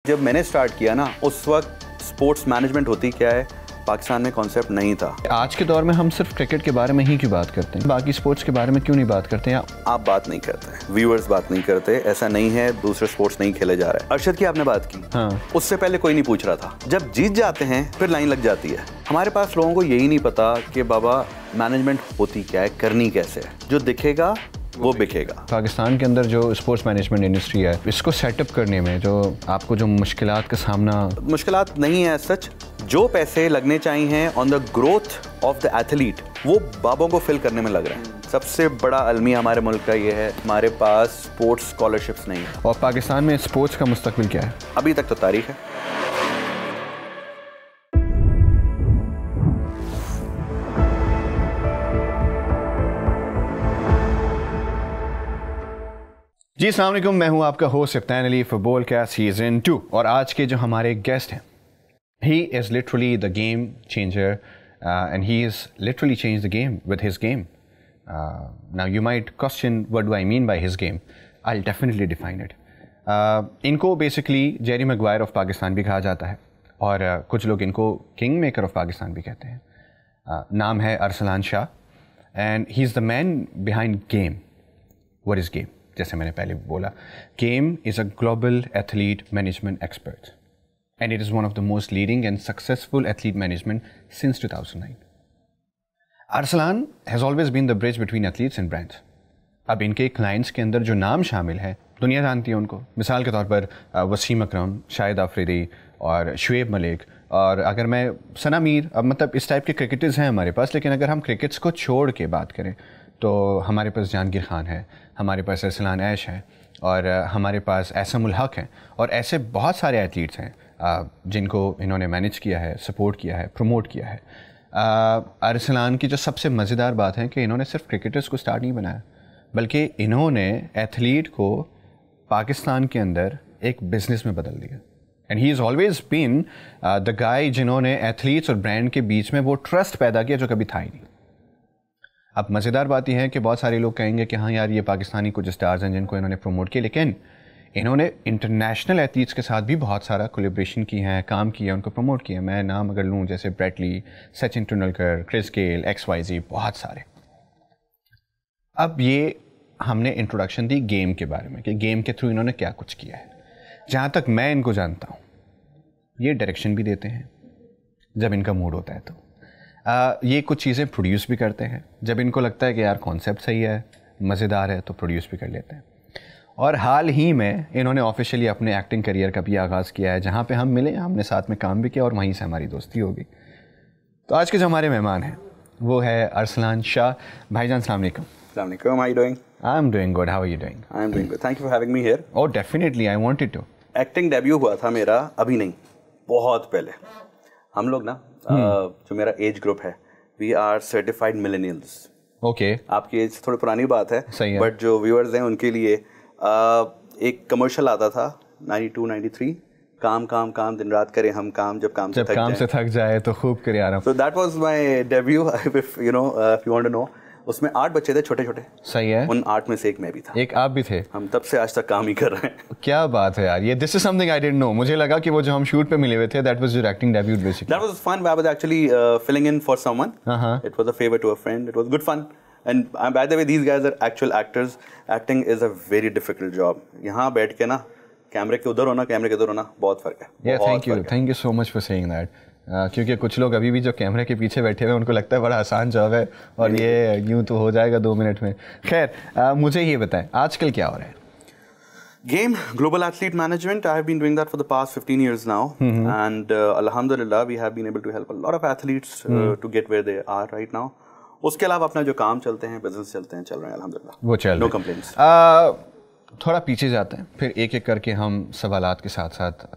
जब मैंने स्टार्ट किया ना उस वक्त स्पोर्ट्स मैनेजमेंट होती क्या है पाकिस्तान में कॉन्सेप्ट नहीं था। आज के दौर में हम सिर्फ क्रिकेट के बारे में ही क्यों बात करते हैं, बाकी स्पोर्ट्स के बारे में क्यों नहीं बात करते हैं? आप बात नहीं करते, व्यूअर्स बात नहीं करते, ऐसा नहीं है दूसरे स्पोर्ट्स नहीं खेले जा रहे हैं। अरशद की आपने बात की, हाँ। उससे पहले कोई नहीं पूछ रहा था। जब जीत जाते हैं फिर लाइन लग जाती है। हमारे पास लोगों को यही नहीं पता कि बाबा मैनेजमेंट होती क्या है, करनी कैसे है। जो दिखेगा वो बिकेगा। पाकिस्तान के अंदर जो स्पोर्ट्स मैनेजमेंट इंडस्ट्री है, इसको सेटअप करने में जो आपको जो मुश्किलात का सामना, मुश्किलात नहीं है सच, जो पैसे लगने चाहिए on the growth of the athlete वो बाबों को फिल करने में लग रहे हैं। सबसे बड़ा अलमिया हमारे मुल्क का ये है, हमारे पास स्पोर्ट्स स्कॉलरशिप्स नहीं है। और पाकिस्तान में स्पोर्ट्स का मुस्तकबिल क्या है? अभी तक तो तारीख है। जी अस्सलाम वालेकुम, मैं हूं आपका होस्ट इफ्तान अली, फुटबॉल का सीजन 2। और आज के जो हमारे गेस्ट हैं, he is literally the game changer and he is literally change the game with his game. Now you might question what do I mean by his game. I will definitely define it. इनको basically Jerry Maguire of Pakistan भी कहा जाता है और कुछ लोग इनको king maker of Pakistan भी कहते हैं। नाम है Arsalan Shah and he is the man behind game. What is game? जैसे मैंने पहले बोला, game is a global athlete management expert and it is one of the most leading and successful athlete management since 2009। Arsalan has always been the bridge between athletes and brands. अब इनके clients के अंदर जो नाम शामिल है, दुनिया जानती है उनको। मिसाल के तौर पर वसीम अकरम, शाहिद आफरीदी और शुएब मलिक, और अगर मैं सना मीर, अब मतलब इस टाइप के क्रिकेटर्स हैं हमारे पास। लेकिन अगर हम क्रिकेट्स को छोड़ के बात करें तो हमारे पास जहांगीर खान है, हमारे पास अरसलान ऐश है और हमारे पास एहसन उल हक हैं। और ऐसे बहुत सारे एथलीट्स हैं जिनको इन्होंने मैनेज किया है, सपोर्ट किया है, प्रमोट किया है। अरसलान की जो सबसे मज़ेदार बात है कि इन्होंने सिर्फ क्रिकेटर्स को स्टार नहीं बनाया, बल्कि इन्होंने एथलीट को पाकिस्तान के अंदर एक बिज़नेस में बदल दिया। And he is always been the guy जिन्होंने एथलीट्स और ब्रांड के बीच में वो ट्रस्ट पैदा किया जो कभी था ही नहीं। अब मज़ेदार बात यह है कि बहुत सारे लोग कहेंगे कि हाँ यार, ये पाकिस्तानी कुछ स्टार्स हैं जिनको इन्होंने प्रमोट किया, लेकिन इन्होंने इंटरनेशनल एथलीट्स के साथ भी बहुत सारा कोलैबोरेशन की है, काम किया, उनको प्रमोट किया। मैं नाम अगर लूँ जैसे Brett Lee, Sachin Tendulkar, Chris Gayle, XYZ, बहुत सारे। अब ये हमने इंट्रोडक्शन दी गेम के बारे में कि गेम के थ्रू इन्होंने क्या कुछ किया है। जहाँ तक मैं इनको जानता हूँ, ये डायरेक्शन भी देते हैं जब इनका मूड होता है, तो ये कुछ चीज़ें प्रोड्यूस भी करते हैं जब इनको लगता है कि यार कॉन्सेप्ट सही है, मज़ेदार है, तो प्रोड्यूस भी कर लेते हैं। और हाल ही में इन्होंने ऑफिशियली अपने एक्टिंग करियर का भी आगाज़ किया है, जहाँ पे हम मिले, हमने साथ में काम भी किया और वहीं से हमारी दोस्ती होगी। तो आज के जो हमारे मेहमान हैं वो है अरसलान शाह। भाईजान अस्सलाम वालेकुम। अस्सलाम वालेकुम, how are you doing? I am doing good, how are you doing? I am doing good, thank you for having me here. Oh definitely, I wanted to. Acting debut हुआ था मेरा, अभी नहीं, बहुत पहले। हम लोग ना जो मेरा एज ग्रुप है, we are certified millennials. Okay, आपकी एज थोड़ी पुरानी बात है, सही है, बट जो व्यूअर्स हैं उनके लिए एक कमर्शियल आता था 92-93, काम काम काम, दिन रात करें हम काम, जब काम से थक जाए तो खूब करे आराम। So that was my debut, if you want to know। उसमें 8 बच्चे थे छोटे छोटे। सही है। उन 8 में से एक मैं भी था। एक आप भी थे। हम तब से आज तक काम ही कर रहे हैं। क्या बात है यार, ये this is something I didn't know. मुझे लगा कि वो जो हम शूट पे मिले हुए थे, that was your acting debut basically. That was fun. I was actually filling in for someone. It was a favor to a friend. It was good fun. And by the way, these guys are actual actors. Acting is a very difficult job. यहाँ बैठ के ना कैमरे के उधर होना, कैमरे के उधर होना, बहुत फर्क है। Thank you so much for saying that. क्योंकि कुछ लोग अभी भी जो कैमरे के पीछे बैठे हुए हैं उनको लगता है बड़ा आसान जॉब है और ये यूँ तो हो जाएगा 2 मिनट में। खैर, मुझे ये बताएं आजकल क्या हो रहा है? Game, global athlete management. I have been doing that for the past 15 years now, and alhamdulillah, we have been able to help a lot of athletes to get where they are right now. उसके अलावा अपना जो काम चलते हैं, business चलते हैं, चल रहे हैं अल्हम्दुलिल्लाह। वो चल रहे हैं। No complaints। थोड़ा पीछे जाते हैं, फिर एक एक करके हम सवालात के साथ साथ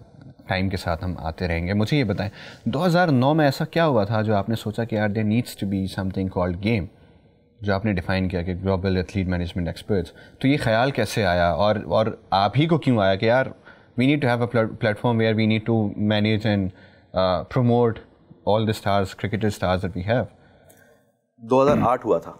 टाइम के साथ हम आते रहेंगे। मुझे ये बताएं 2009 में ऐसा क्या हुआ था जो आपने सोचा कि यार there needs to be something called game, जो आपने डिफाइन किया कि ग्लोबल एथलीट मैनेजमेंट एक्सपर्ट्स। तो ये ख्याल कैसे आया और आप ही को क्यों आया कि यार we need to have a platform where we need to manage and promote all the stars, cricketer stars that we have? 2008 हुआ था।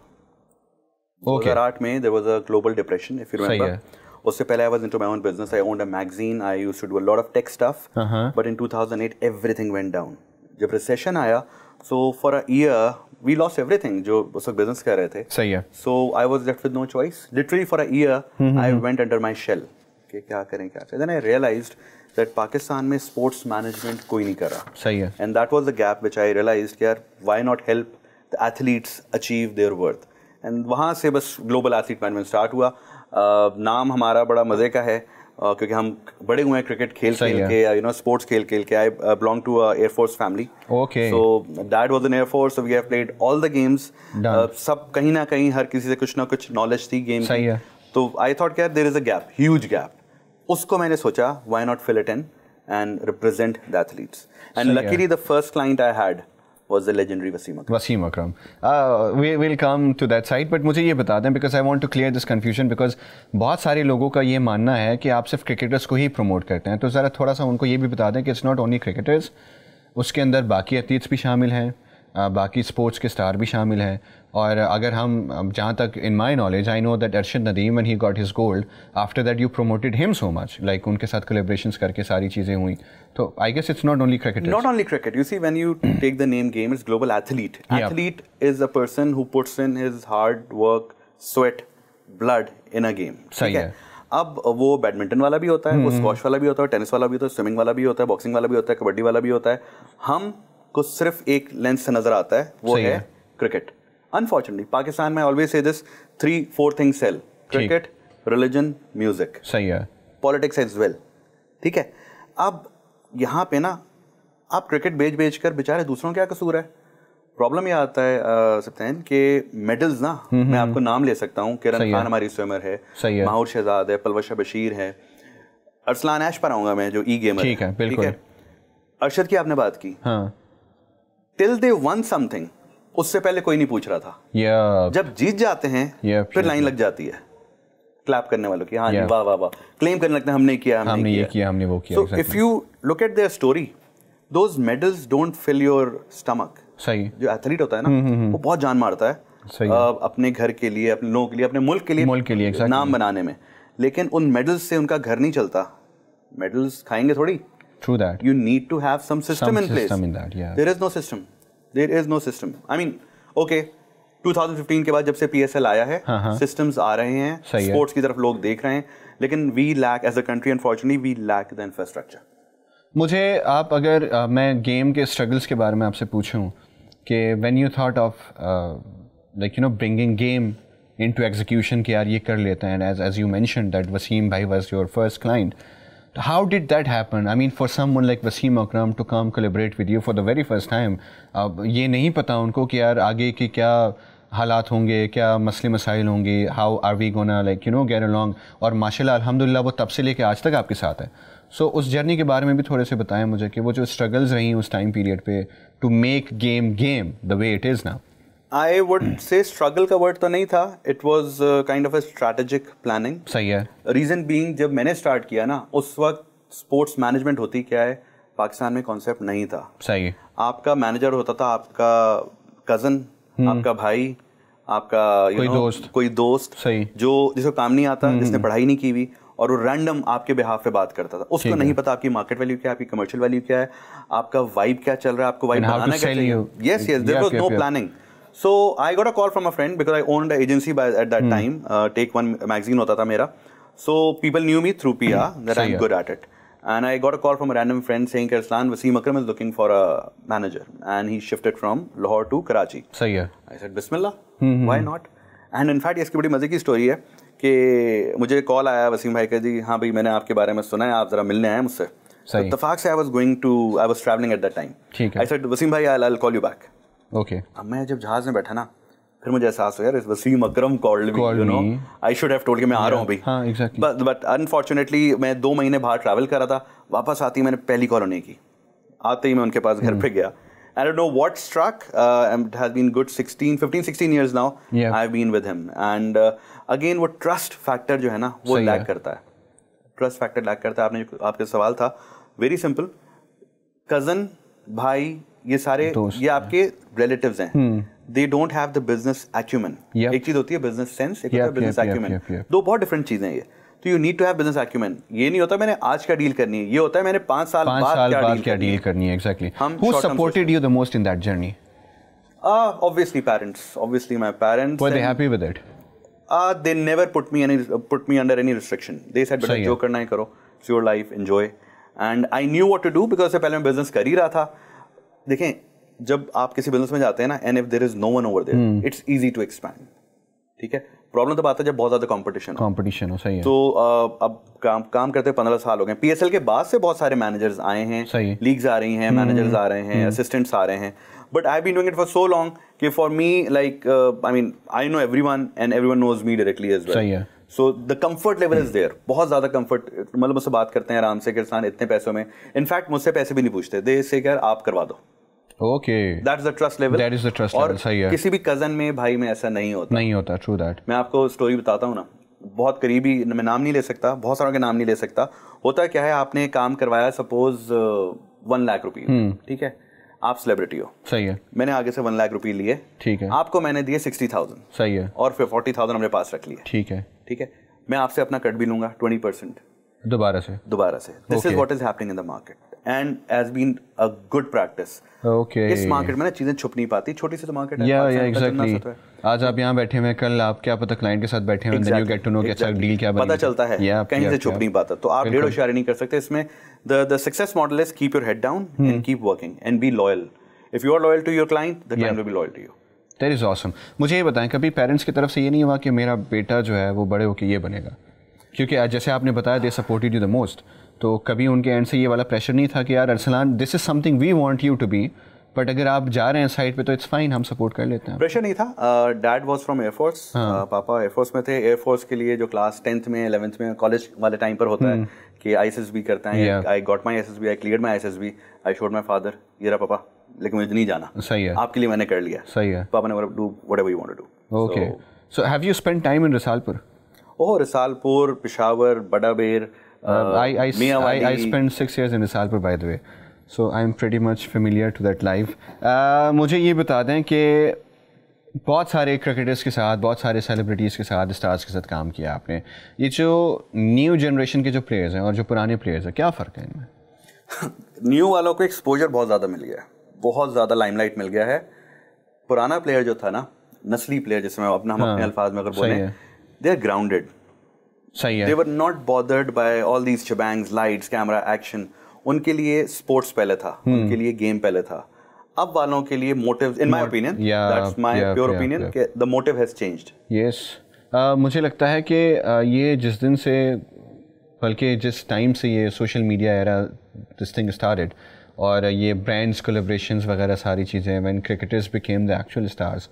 2008 में there was a global depression, if you remember. उससे पहले I was into my own business. I owned a magazine. I used to do a lot of tech stuff. But in 2008 everything went down. जब recession आया, so for a year we lost everything जो उस वक्त business कर रहे थे. सही है. So I was left with no choice. Literally for a year I went under my shell. कि क्या करें क्या करें. Then I realized that Pakistan में sports management कोई नहीं कर रहा. सही है. And that was the gap which I realized कि यार why not help the athletes achieve their worth. And वहाँ से बस global athlete management start हुआ. नाम हमारा बड़ा मज़े का है क्योंकि हम बड़े हुए हैं क्रिकेट खेल के you know sports खेल के. I belong to a Air Force family. Okay. So dad was in Air Force, so we have played all the games. सब कहीं ना कहीं हर किसी से कुछ ना कुछ knowledge थी game सही है. तो I thought कि यार there is a gap, huge gap. उसको मैंने सोचा why not fill it in and represent the athletes. And luckily the first client I had was the legendary Wasim Akram. Wasim Akram. We'll come to that side, but मुझे ये बता दें because I want to clear this confusion because बहुत सारे लोगों का ये मानना है कि आप सिर्फ क्रिकेटर्स को ही प्रमोट करते हैं. तो ज़रा थोड़ा सा उनको ये भी बता दें कि इट्स नॉट ओनली क्रिकेटर्स, उसके अंदर बाकी एथलीट्स भी शामिल हैं, बाकी स्पोर्ट्स के स्टार भी शामिल हैं. और अगर हम जहाँ तक in my knowledge I know that Arshad Nadeem when he got his gold after that you promoted him so much, like उनके साथ कोलैबोरेशंस करके सारी चीज़ें हुई. तो I guess it's not only cricket. Not only cricket. You see, when you take the name game, it's global athlete. Athlete is a person who puts in his hard work, sweat, blood in a game. सही है. अब वो badminton वाला भी होता है, वो squash वाला भी होता है, टेनिस वाला भी होता है, स्विमिंग वाला भी होता है, बॉक्सिंग वाला भी होता है, कबड्डी वाला भी होता है. हम को सिर्फ एक लेंस से नजर आता है, वो है क्रिकेट. Unfortunately, Pakistan में I always say this 3-4 things sell: cricket, religion, music. सही है. Politics as well. ठीक है. अब यहाँ पे ना आप क्रिकेट बेच कर बेचारे दूसरों क्या कसूर है. प्रॉब्लम ये आता है सप्तान के मेडल्स ना, मैं आपको नाम ले सकता हूँ. किरण खान हमारी स्विमर है, माहौर शहजाद है, पलवशा बशीर है, अरसलान ऐश पर आऊंगा मैं जो ई गेमर. ठीक है, बिल्कुल. अरशद की आपने बात की. टिल दे वन समथिंग, उससे पहले कोई नहीं पूछ रहा था. जब जीत जाते हैं फिर लाइन लग जाती है क्लैप करने वालों की. हाँ जी, वाह वाह वाह. क्लेम करने लगते हैं हमने किया, हमने ये किया, हमने वो किया. So if you look at their story, those medals don't fill your stomach. सही. जो एथलीट होता है ना, वो बहुत जान मारता है अपने घर के लिए, अपने लोगों के लिए, अपने मुल्क के लिए नाम बनाने में. लेकिन उन मेडल्स से उनका घर नहीं चलता. मेडल्स खाएंगे थोड़ी. True that. You need to have some system in place. System in that, yeah. There is no system. There is no system. I mean, okay, 2015 के बाद जब से PSL आया है, systems आ रहे हैं, sports की तरफ लोग देख रहे हैं, लेकिन we lack as a country, unfortunately, we lack the infrastructure. मुझे आप अगर मैं गेम के struggles के बारे में आपसे पूछूं कि when you thought of like you know bringing game into execution कि यार ये कर लेते हैं, as you mentioned that Wasim bhai was your first client. How did that happen? I mean, for someone like Wasim Akram to come collaborate with you for the very first time, ये नहीं पता उनको कि यार आगे की क्या हालात होंगे, क्या मसले मसाइल होंगे, how are we gonna like you know get along. और माशाल्लाह अल्हम्दुलिल्लाह वो तब से लेके आज तक आपके साथ है. So उस जर्नी के बारे में भी थोड़े से बताएं मुझे कि वो जो स्ट्रगल्स रही उस टाइम पीरियड पे to make game the way it is now. I would say struggle का word तो नहीं था. It was kind of a strategic planning. सही है. Reason being, जब मैंने start किया ना, उस वक्त sports management होती क्या है पाकिस्तान में concept नहीं था. सही है. आपका मैनेजर होता था आपका cousin, आपका भाई, आपका कोई दोस्त सही. जो जिसको काम नहीं आता, जिसने पढ़ाई नहीं की हुई, और वो रैंडम आपके बिहाफ पे बात करता था. उसको नहीं पता आपकी मार्केट वैल्यू क्या है, आपकी कमर्शियल वैल्यू क्या है, आपका वाइब क्या चल रहा है, आपको वाइब बनाना क्या चाहिए. Yes, there was no planning. So I got a call from a friend because I owned an agency at that time. Take One magazine होता था मेरा. So people knew me through PR that I'm good at it. And I got a call from a random friend saying that Arslan, Wasim Akram is looking for a manager, and he shifted from Lahore to Karachi. सही है. I said Bismillah, why not? And in fact इसकी बड़ी मजे की story है कि मुझे call आया वसीम भाई का, जी हाँ भाई मैंने आपके बारे में सुना है, आप जरा मिलने आए मुझसे. इत्तफाक से I was traveling at that time. ठीक है. I said Wasim भाई I'll call you back. Okay. अब मैं जब जहाज में बैठा ना, फिर मुझे एहसास हुआ यार वसीम अकरम called me, you know, I should have told कि मैं आ रहा हूँ अभी. हाँ, exactly. But unfortunately मैं 2 महीने बाहर ट्रैवल कर रहा था. वापस आते ही मैंने पहली कॉल उन्हें की. आते ही मैं उनके पास घर पे गया. I don't know what struck. It has been good 15-16 years now. I've been with him. And again वो trust factor जो है ना, वो लैक करता है. Trust factor लैक करता है. आपके सवाल था very simple. Cousin, भाई, ये सारे ये आपके रिलेटिव्स हैं. They don't have the business acumen. एक चीज होती है बिजनेस सेंस, एक होता है बिजनेस एक्यूमेन. दो बहुत डिफरेंट चीजें हैं ये. तो you need to have business acumen. ये नहीं होता मैंने आज क्या डील करनी है, ये होता है मैंने 5 साल बाद क्या डील करनी है। Exactly. Who supported you the most in that journey? Obviously parents, obviously my parents. Were they happy with it? They never put me under any restriction. They said बेटा जो करना है करो, it's your life, enjoy. And I knew what to do because पहले मैं business कर ही रहा था। देखें जब आप किसी बिजनेस में जाते हैं ना, and if there is no one over there, it's easy to expand. ठीक है, प्रॉब्लम तब आता है जब बहुत ज्यादा कंपटीशन हो। सही है। तो अब काम करते 15 साल हो गए। PSL के बाद से बहुत सारे मैनेजर्स आए हैं, लीग्स आ रही हैं, मैनेजर्स आ रहे हैं, असिस्टेंट्स आ रहे हैं, but I have been doing it for so long कि for me like I mean I know everyone and everyone knows me directly as well. सही है। So the comfort level is there, बहुत ज्यादा comfort. मतलब मुझसे बात करते हैं आराम से, किसान इतने पैसों में, इनफैक्ट मुझसे पैसे भी नहीं पूछते, दे से यार आप करवा दो। Okay, that's the trust level. That is the trust level. सही है। किसी भी कजन में, भाई में ऐसा नहीं होता। True that. मैं आपको स्टोरी बताता हूँ ना, बहुत करीबी, मैं नाम नहीं ले सकता, बहुत सारों के नाम नहीं ले सकता। होता क्या है, आपने काम करवाया सपोज 1 लाख रुपये, ठीक है, आप सेलिब्रिटी हो। सही है। मैंने आगे से 1 लाख रुपये लिए, ठीक है, आपको मैंने दिए 60,000। सही है। और फिर 40,000 अपने पास रख लिए। ठीक है। मैं आपसे अपना कट भी लूंगा 20% दोबारा से। This is what is happening in the market and has been a good practice. Okay. इस मार्केट में ना चीजें छुप नहीं पाती, छोटी सी तो मार्केट है। या एग्जैक्टली। आज आप यहाँ बैठे हुए, कल आप क्या पता क्लाइंट के साथ बैठे हुए, then you get to know कि अच्छा डील क्या बनी, पता चलता है, कहीं से छुप नहीं पाता। तो आप डेढ़ होशियारी नहीं कर सकते इसमें। The success model is keep your head down and keep working and be loyal. If you are loyal to your client, the client will be loyal to you. That is awesome. मुझे ये बताएं, कभी parents की तरफ से ये नहीं हुआ कि मेरा बेटा जो है वो बड़े होकर ये बनेगा? क्योंकि जैसे आपने बताया they supported you the most, तो कभी उनके एंड से ये वाला प्रेशर नहीं था कि यार Arsalan this is something we want you to be, but अगर आप जा रहे हैं साइड पे तो इट्स फाइन, हम सपोर्ट कर लेते हैं? प्रेशर नहीं था। डैड वाज फ्रॉम एयरफोर्स, पापा एयरफोर्स में थे। एयरफोर्स के लिए जो क्लास 10th में 11th में कॉलेज वाले टाइम पर होता है कि ISSB करते हैं। I got my ISSB, I cleared my ISSB, I showed my father, ये रहा पापा, लेकिन मुझे नहीं जाना। सही है। आपके लिए मैंने कर लिया। सही है। पापा ने बोला do whatever you want to do. Okay. So have you spent time in Risalpur? Oh, Risalpur, Peshawar, बड़ा बेर। I spent 6 years in Risalpur, by the way, so I'm pretty much familiar to that life. मुझे ये बता दें कि बहुत सारे क्रिकेटर्स के साथ, बहुत सारे सेलिब्रिटीज़ के साथ, स्टार्स के साथ काम किया आपने। ये जो न्यू जनरेशन के जो प्लेयर्स हैं और जो पुराने प्लेयर्स हैं, क्या फ़र्क है इनमें? न्यू वालों को एक्सपोजर बहुत ज़्यादा मिल गया है, बहुत ज़्यादा लाइमलाइट मिल गया है। पुराना प्लेयर जो था ना, नस्ली प्लेयर जिसमें हम अपने अल्फाज में अगर बोलें, दे आर ग्राउंडेड। सही है। They were not bothered by all these shebangs, lights, camera, action. उनके लिए स्पोर्ट्स पहले था, उनके लिए गेम पहले था। अब वालों के लिए motive, in my opinion, that's my pure opinion, कि the motive has changed. Yes. मुझे लगता है कि ये जिस दिन से, बल्कि जिस टाइम से ये social media era this thing started और ये ब्रांड्स कोलैबोरेशंस वगैरह सारी चीज़ें, when cricketers became the actual stars,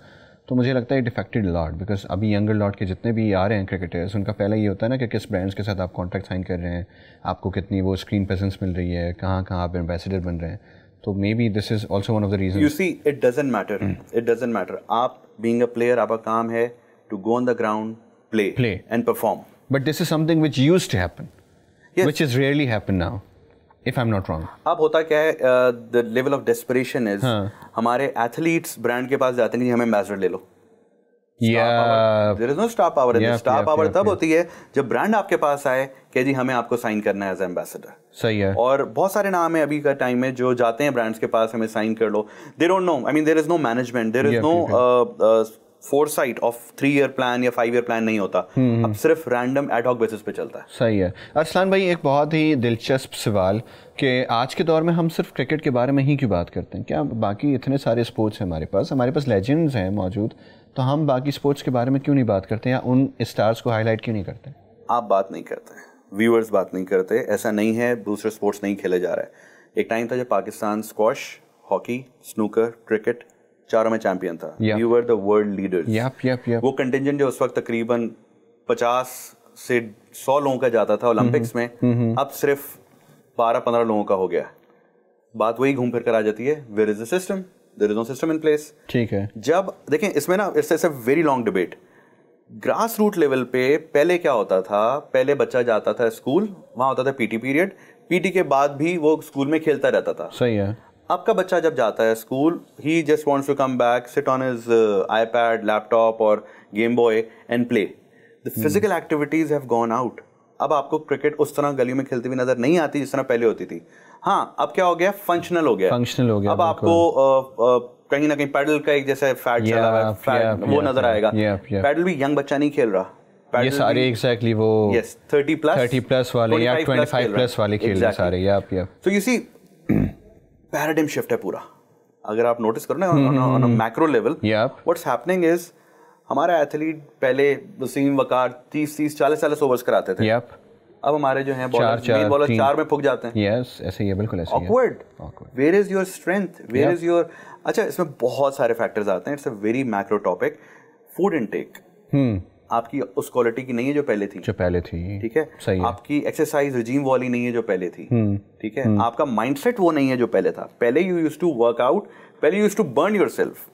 तो मुझे लगता है इट अफेक्टेड लॉट। बिकॉज अभी यंगर लॉट के जितने भी आ रहे हैं क्रिकेटर्स, उनका पहला ये होता है ना कि किस ब्रांड्स के साथ आप कॉन्ट्रैक्ट साइन कर रहे हैं, आपको कितनी वो स्क्रीन प्रेजेंस मिल रही है, कहाँ कहाँ आप एम्बेसडर बन रहे हैं। तो maybe this is also one of the reason. You see, it doesn't matter, it doesn't matter. आप बीइंग अ प्लेयर, आपका काम है to go on the ground, play and perform. But this is something which used to happen, which is rarely happen now, if I'm not wrong. अब होता क्या है, the level of desperation is, हमारे athletes brand के पास जाते हैं कि हमें एम्बेसडर ले लो। There is no star power in this. Star power तब होती है जब ब्रांड आपके पास आए कि जी हमें आपको साइन करना है एज एम्बेसडर। सही है। और बहुत सारे नाम है अभी का टाइम में जो जाते हैं ब्रांड्स के पास, हमें साइन कर लो। They don't know. I mean, there is no management. There is no foresight of 3-year plan या 5-year plan नहीं होता। अब सिर्फ रैंडम एड हॉक बेसिस पे चलता है। सही है। अरसलान भाई, एक बहुत ही दिलचस्प सवाल कि आज के दौर में हम सिर्फ क्रिकेट के बारे में ही क्यों बात करते हैं? क्या बाकी इतने सारे स्पोर्ट्स हैं हमारे पास लेजेंड्स हैं मौजूद, तो हम बाकी स्पोर्ट्स के बारे में क्यों नहीं बात करते या उन स्टार्स को हाईलाइट क्यों नहीं करते? आप बात नहीं करते, व्यूअर्स बात नहीं करते। ऐसा नहीं है दूसरे स्पोर्ट्स नहीं खेले जा रहे हैं। एक टाइम था जब Pakistan squash, hockey, snooker, cricket चारों में चैंपियन था। You were the world leaders. वो कंटिंजेंट जो उस वक्त तकरीबन 50 से 100 लोगों का जाता था ओलंपिक्स में, अब सिर्फ 12-15 लोगों का हो गया। बात वही घूम फिर कर आ जाती है, where is the system? There is no system in place. ठीक है। जब देखें इसमें ना, it's a very long debate. Grass root level पे पहले क्या होता था, पहले बच्चा जाता था स्कूल, वहां होता था पीटी पीरियड, पीटी के बाद भी वो स्कूल में खेलता रहता था। सही है। आपका बच्चा जब जाता है school, he just wants to come back, sit on his iPad, laptop और game boy and play. The physical activities have gone out. अब आपको क्रिकेट उस तरह गलियों में खेलती हुई नजर नहीं आती जिस तरह पहले होती थी। हाँ, अब क्या हो गया, फंक्शनल हो गया। अब आपको कहीं ना कहीं पैडल का एक जैसे फैट चला हुआ है, फैट वो नजर आएगा। पैडल भी यंग बच्चा नहीं खेल रहा, ये सारे एग्जैक्टली वो 30 प्लस वाले या 25 प्लस वाले खेल रहे सारे। So you see paradigm shift है पूरा। अगर आप नोटिस करो ना on a macro level, what's happening is हमारा एथलीट पहले वसीम वकार 30-40 ओवर्स कराते थे। अब हमारे जो हैं बॉलर 4 में फुक जाते हैं। ऐसे ही है, बिल्कुल ऐसे ही है। Awkward. Where is your strength, where is your. अच्छा, इसमें बहुत सारे फैक्टर्स आते हैं। It's a very macro topic. Food intake आपकी उस क्वालिटी की नहीं है जो पहले थी। ठीक है, सही है। आपकी एक्सरसाइज रिजीम वाली नहीं है जो पहले थी। ठीक है, आपका माइंडसेट वो नहीं है जो पहले था। पहले you used to work out, पहले you used to burn yourself.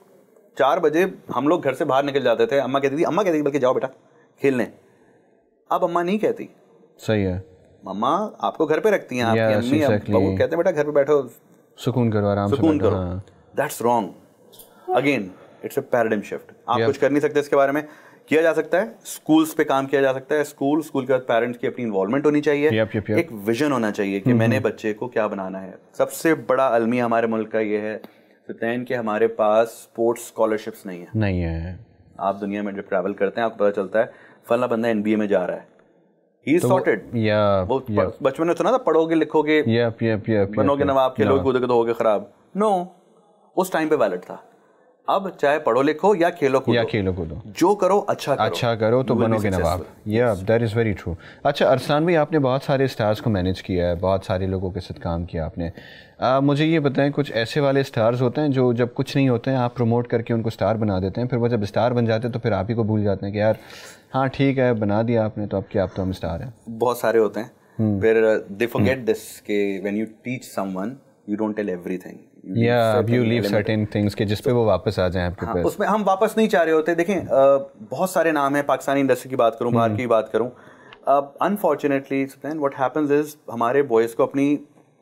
4 बजे हम लोग घर से बाहर निकल जाते थे, अम्मा कहती थी बल्कि जाओ बेटा खेलने। अब अम्मा नहीं कहती। सही है, मम्मा आपको घर पे रखती हैं, आपकी अम्मी वो कहते हैं बेटा घर पे बैठो, सुकून करो, आराम से सुकून करो। That's wrong. Again it's a paradigm shift. आप कुछ कर नहीं सकते इसके बारे में। किया जा सकता है, स्कूल्स पे काम किया जा सकता है। स्कूल के बाद पेरेंट्स की अपनी इन्वॉल्वमेंट होनी चाहिए। एक विजन होना चाहिए कि मैंने बच्चे को क्या बनाना है। सबसे बड़ा अलमिया हमारे मुल्क का ये है सतैन कि हमारे पास स्पोर्ट्स स्कॉलरशिप्स नहीं है। आप दुनिया में जब ट्रैवल करते हैं आपको पता चलता है फला बंदा NBA में जा रहा है, ही इज सॉर्टेड। वो बचपन में सुना था पढ़ोगे लिखोगे बनोगे नवाब, खेलोगे कूदोगे तो होगे खराब। नो, उस टाइम पे वैलिड था। अब चाहे पढ़ो लिखो या खेलो कूदो, जो करो अच्छा करो तो बनोगे नवाब। That is very true. अच्छा अरसलान भाई, आपने बहुत सारे स्टार्स को मैनेज किया है, बहुत सारे लोगों के साथ काम किया आपने। मुझे ये बताएं, कुछ ऐसे वाले स्टार्स होते हैं जो जब कुछ नहीं होते हैं आप प्रमोट करके उनको स्टार बना देते हैं, फिर वो जब स्टार बन जाते हैं तो फिर आप ही को भूल जाते हैं कि यार हाँ ठीक है बना दिया आपने तो अब क्या, अब तो हम स्टार हैं। बहुत सारे होते हैं फिर दे फॉरगेट दिस कि when you teach someone you don't tell everything. you leave certain things के जिस पे वो वापस आ जाएं आपके पास। उसमें हम वापस नहीं चाह रहे होते। देखें बहुत सारे नाम हैं, पाकिस्तानी इंडस्ट्री की बात करूं, बाहर की बात करूं। अनफॉर्चुनेटली व्हाट हैपेंस इज हमारे बॉयज को अपनी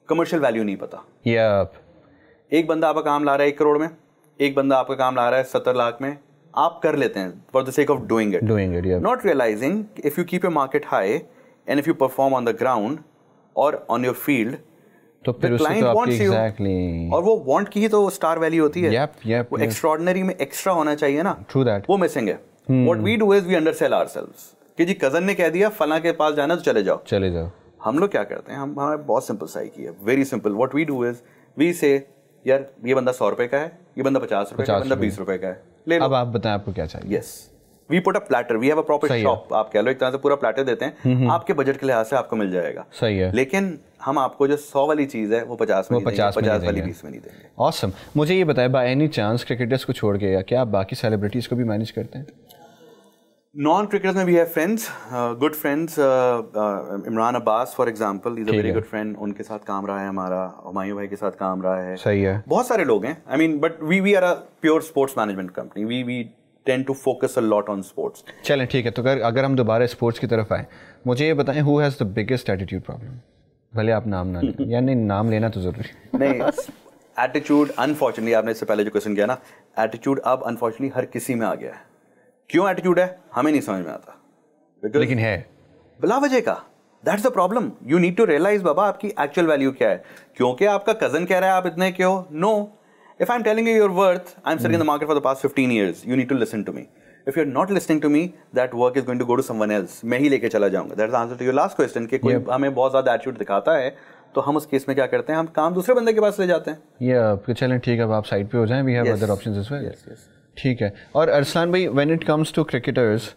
कमर्शियल वैल्यू नहीं पता। एक बंदा आपका काम ला रहा है 1 करोड़ में, एक बंदा आपका काम ला रहा है 70 लाख में, आप कर लेते हैं for the sake of doing it, not realising if you keep your market high and if you perform on the ground और ऑन योर फील्ड तो फिर उससे तो आपकी एग्जैक्टली और वो वांट की ही तो स्टार वैल्यू होती है। वो एक्स्ट्राऑर्डिनरी में एक्स्ट्रा होना चाहिए ना, ट्रू दैट, वो मिसिंग है। What we do is we undersell ourselves कि जी कजन ने कह दिया फलां के पास जाना तो चले जाओ। हम लोग क्या करते हैं, हम हमारे बहुत सिंपल साइकी है, very simple. What we do is we say यार ये बंदा 100 रुपए का है, ये बंदा 50 रुपए का है, बंदा 20 रुपए का है, ले लो। अब आप बताएं आपको क्या चाहिए। Yes, we put a platter, we have a proper shop, आप कह लो एक तरह से पूरा प्लेटर देते हैं, आपके बजट के लिहाज से आपको मिल जाएगा। सही है, लेकिन हम आपको जो 100 वाली चीज है वो 50 में 50 वाली 20 में नहीं देंगे। ऑसम। मुझे ये बताएं, बाय एनी चांस क्रिकेटर्स को छोड़ के या क्या आप बाकी सेलिब्रिटीज को भी मैनेज करते हैं? नॉन क्रिकेटर्स में we have friends, good friends. Imran Abbas for example, is a very good friend, उनके साथ काम रहा है हमारा। हुमायूं भाई के साथ काम रहा है। सही है, बहुत सारे लोग हैं। I mean but we are a pure sports management company, we tend to focus a lot on sports. चलें ठीक है, तो अगर हम दोबारा स्पोर्ट्स की तरफ आए, मुझे ये बताएं who has the biggest attitude problem? भले आप नाम ना लें या नहीं, नाम लेना तो जरूरी नहीं। एटीट्यूड अनफॉर्चुनेटली, आपने इससे पहले जो क्वेश्चन किया ना, एटीट्यूड अब अनफॉर्चुनेटली हर किसी में आ गया है। क्यों एटीट्यूड है हमें नहीं समझ में आता, लेकिन है बिला वजह का। That's the problem. You need to realize बाबा आपकी एक्चुअल वैल्यू क्या है। क्योंकि आपका कजन कह रहा है आप इतने क्यों, no. If I'm telling you your worth, I'm sitting in the market for the past 15 years. You need to listen to me. If you're not listening to me, that work is going to go to someone else. मैं ही लेके चला जाऊंगा. That's the answer to your last question. कि कोई हमें बहुत ज़्यादा attitude दिखाता है तो हम उस केस में क्या करते हैं, हम काम दूसरे बंदे के पास ले जाते हैं। चलें ठीक है, अब आप साइड पे हो जाएं, we have other options as well. ठीक है। और अरसलान भाई, when it comes to cricketers,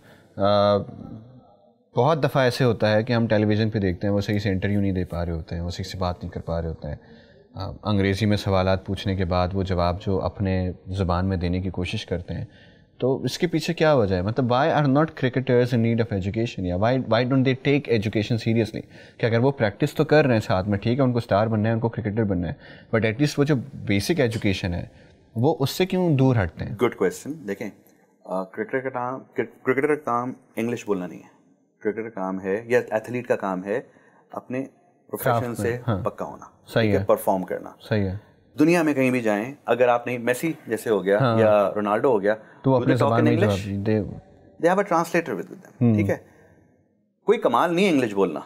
बहुत दफ़ा ऐसे होता है कि हम टेलीविज़न पे देखते हैं वो सही से इंटरव्यू नहीं दे पा रहे होते हैं, वो सही से बात नहीं कर पा रहे होते हैं। अंग्रेज़ी में सवालात पूछने के बाद वो जवाब जो अपने ज़बान में देने की कोशिश करते हैं, तो इसके पीछे क्या वजह है? मतलब why are not cricketers in need of education, या why don't they take education seriously? कि अगर वो प्रैक्टिस तो कर रहे हैं साथ में, ठीक है, उनको स्टार बनना है, उनको क्रिकेटर बनना है, बट एटलीस्ट वो जो बेसिक एजुकेशन है वो उससे क्यों दूर हटते हैं? Good question. देखें, क्रिकेटर का काम इंग्लिश बोलना नहीं है। क्रिकेटर का काम है या एथलीट का काम है अपने प्रोफेशन से पक्का होना, सही है, परफॉर्म करना। सही है। दुनिया में कहीं भी जाएं, अगर आप नहीं, मेसी जैसे हो गया या रोनाल्डो हो गया, तो अपने ज़बान में English, they have a translator with them, ठीक है। कोई कमाल नहीं है इंग्लिश बोलना,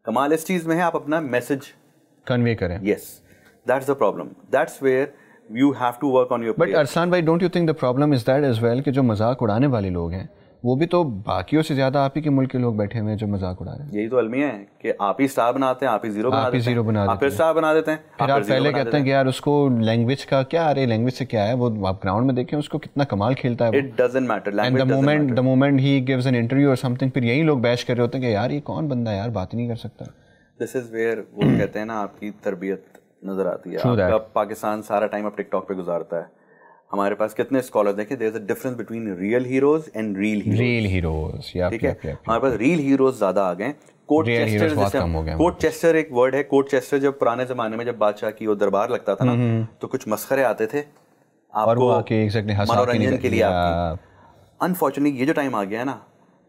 कमाल इस चीज में है आप अपना मैसेज कन्वे करें. Yes, that's the problem, that's where you have to work on your. But Arsalan भाई, don't you think the problem is that as well कि जो मजाक उड़ाने वाले लोग हैं वो भी तो बाकियों से ज्यादा आप ही के मुल्क के लोग बैठे हुए हैं जो मजाक उड़ा रहे हैं. यही तो अलमिया है कि आप ही स्टार बनाते हैं, आप ही जीरो बना देते हैं, आप फिर स्टार बना देते हैं, फिर आप पहले कहते हैं कि यार उसको लैंग्वेज का क्या, अरे लैंग्वेज से क्या है, वो आप ग्राउंड में देखें उसको कितना कमाल खेलता है. It doesn't matter, and the moment he gives an interview और समथिंग, फिर यही लोग बैश कर रहे होते हैं कि यार ये कौन बंदा है यार, बात ही नहीं कर सकता. दिस इज वेयर वो कहते हैं ना आपकी तरबियत नजर आती है. आपका पाकिस्तान सारा टाइम अब टिकटॉक पे गुजारता है. हमारे पास कितने स्कॉलर्स देखिए, there is a difference between real heroes and reel heroes. ठीक है, हमारे पास रील हीरोज ज्यादा आ गए. कोर्ट चेस्टर एक वर्ड है. कोर्ट चेस्टर जब पुराने जमाने में जब बादशाह की वो दरबार लगता था ना, तो कुछ मस्खरे आते थे आपको मनोरंजन के लिए. अनफॉर्चुनेटली ये जो टाइम आ गया है ना,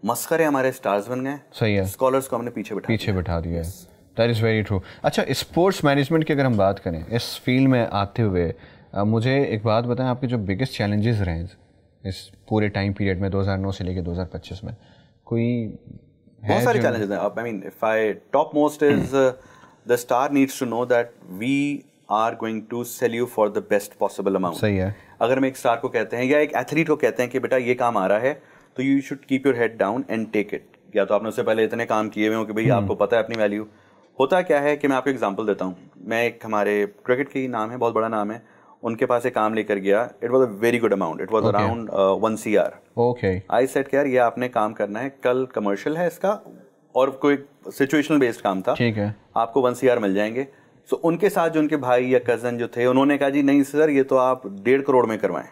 मस्खरे हमारे स्टार्स बन गए. सही है, स्कॉलर्स को हमने पीछे बिठा दिया है. That is very true. अच्छा, स्पोर्ट्स मैनेजमेंट की अगर हम बात करें इस फील्ड में आते हुए, मुझे एक बात बताएं, आपके जो बिगेस्ट चैलेंजेस रहे इस पूरे टाइम पीरियड में 2009 से लेकर 2025 में, कोई बहुत सारे चैलेंजेस हैं. I mean if I top most is the star needs to know that we are going to sell you for the best possible amount. सही है. अगर हम एक स्टार को कहते हैं या एक एथलीट को कहते हैं कि बेटा ये काम आ रहा है, तो you should keep your head down and take it. या तो आपने उससे पहले इतने काम किए हुए हो कि भाई आपको पता है अपनी वैल्यू. होता क्या है कि मैं आपको एग्जांपल देता हूँ. मैं एक हमारे क्रिकेट की नाम है, बहुत बड़ा नाम है, उनके पास एक काम लेकर गया. It was a very good amount, it was around 1 CR. Okay, I said यार ये आपने काम करना है, कल कमर्शियल है इसका और कोई सिचुएशनल बेस्ड काम था, ठीक है, आपको 1 CR मिल जाएंगे. सो उनके साथ जो उनके भाई या कजन जो थे, उन्होंने कहा जी नहीं सर ये तो आप 1.5 करोड़ में करवाएं.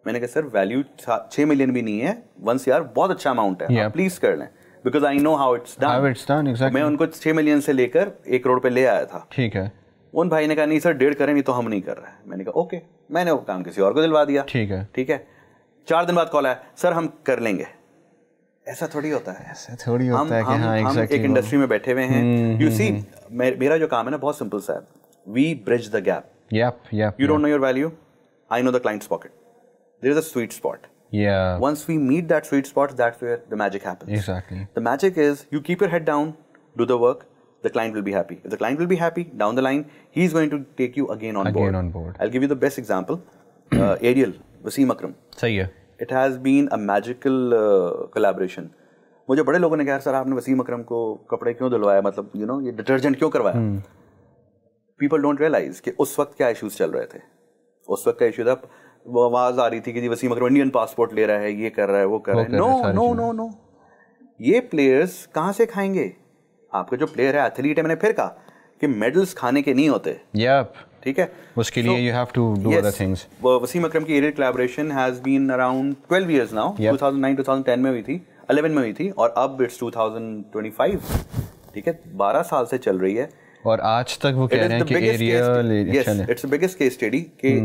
मैंने कहा सर वैल्यू 6 मिलियन भी नहीं है, 1 CR बहुत अच्छा अमाउंट है, आप प्लीज कर लें, because I know how it's done. मैं उनको 6 मिलियन से लेकर 1 करोड़ पे ले आया था. ठीक है. उन भाई ने कहा नहीं सर 1.5 करें, नहीं तो हम नहीं कर रहे हैं. मैंने कहा ओके, मैंने वो काम किसी और को दिलवा दिया. ठीक है. 4 दिन बाद कॉल आया, सर हम कर लेंगे. ऐसा थोड़ी होता है, हम एक इंडस्ट्री में बैठे हुए हैं. यू सी, मेरा जो काम है ना बहुत सिंपल सा है. We bridge the gap. You don't know your value, I know the client's pocket. There is a sweet spot. Once we meet that sweet spot, that's where the magic happens. Exactly. The magic is you keep your head down, do the work, the client will be happy. If the client will be happy, down the line, he's going to take you again on board. I'll give you the best example. Ariel, Wasim Akram. सही है. It has been a magical collaboration. मुझे बड़े लोगों ने कहा sir आपने वसीम अकरम को कपड़े क्यों दिलवाया, मतलब यू नो ये डिटर्जेंट क्यों करवाया. पीपल डोंट रियलाइज कि उस वक्त क्या इश्यूज चल रहे थे. उस वक्त का इशू था, वो आवाज आ रही थी कि जी वसीम अकरम इंडियन पासपोर्ट ले रहा है, ये कर रहा है, वो कर रहा है. नो, ये प्लेयर्स कहाँ से खाएंगे. आपका जो प्लेयर है, एथलीट है, मैंने फिर कहा कि मेडल्स खाने के नहीं होते. ठीक है, उसके लिए you have to do other things. Wasim Akram की Ariel collaboration has been around 12 years now. 2009-2010 में हुई थी, 11 में हुई थी, और अब इट्स 2025. ठीक है, 12 साल से चल रही है. और आज तक वो कह रहे हैं कि Ariel, it's the biggest case study कि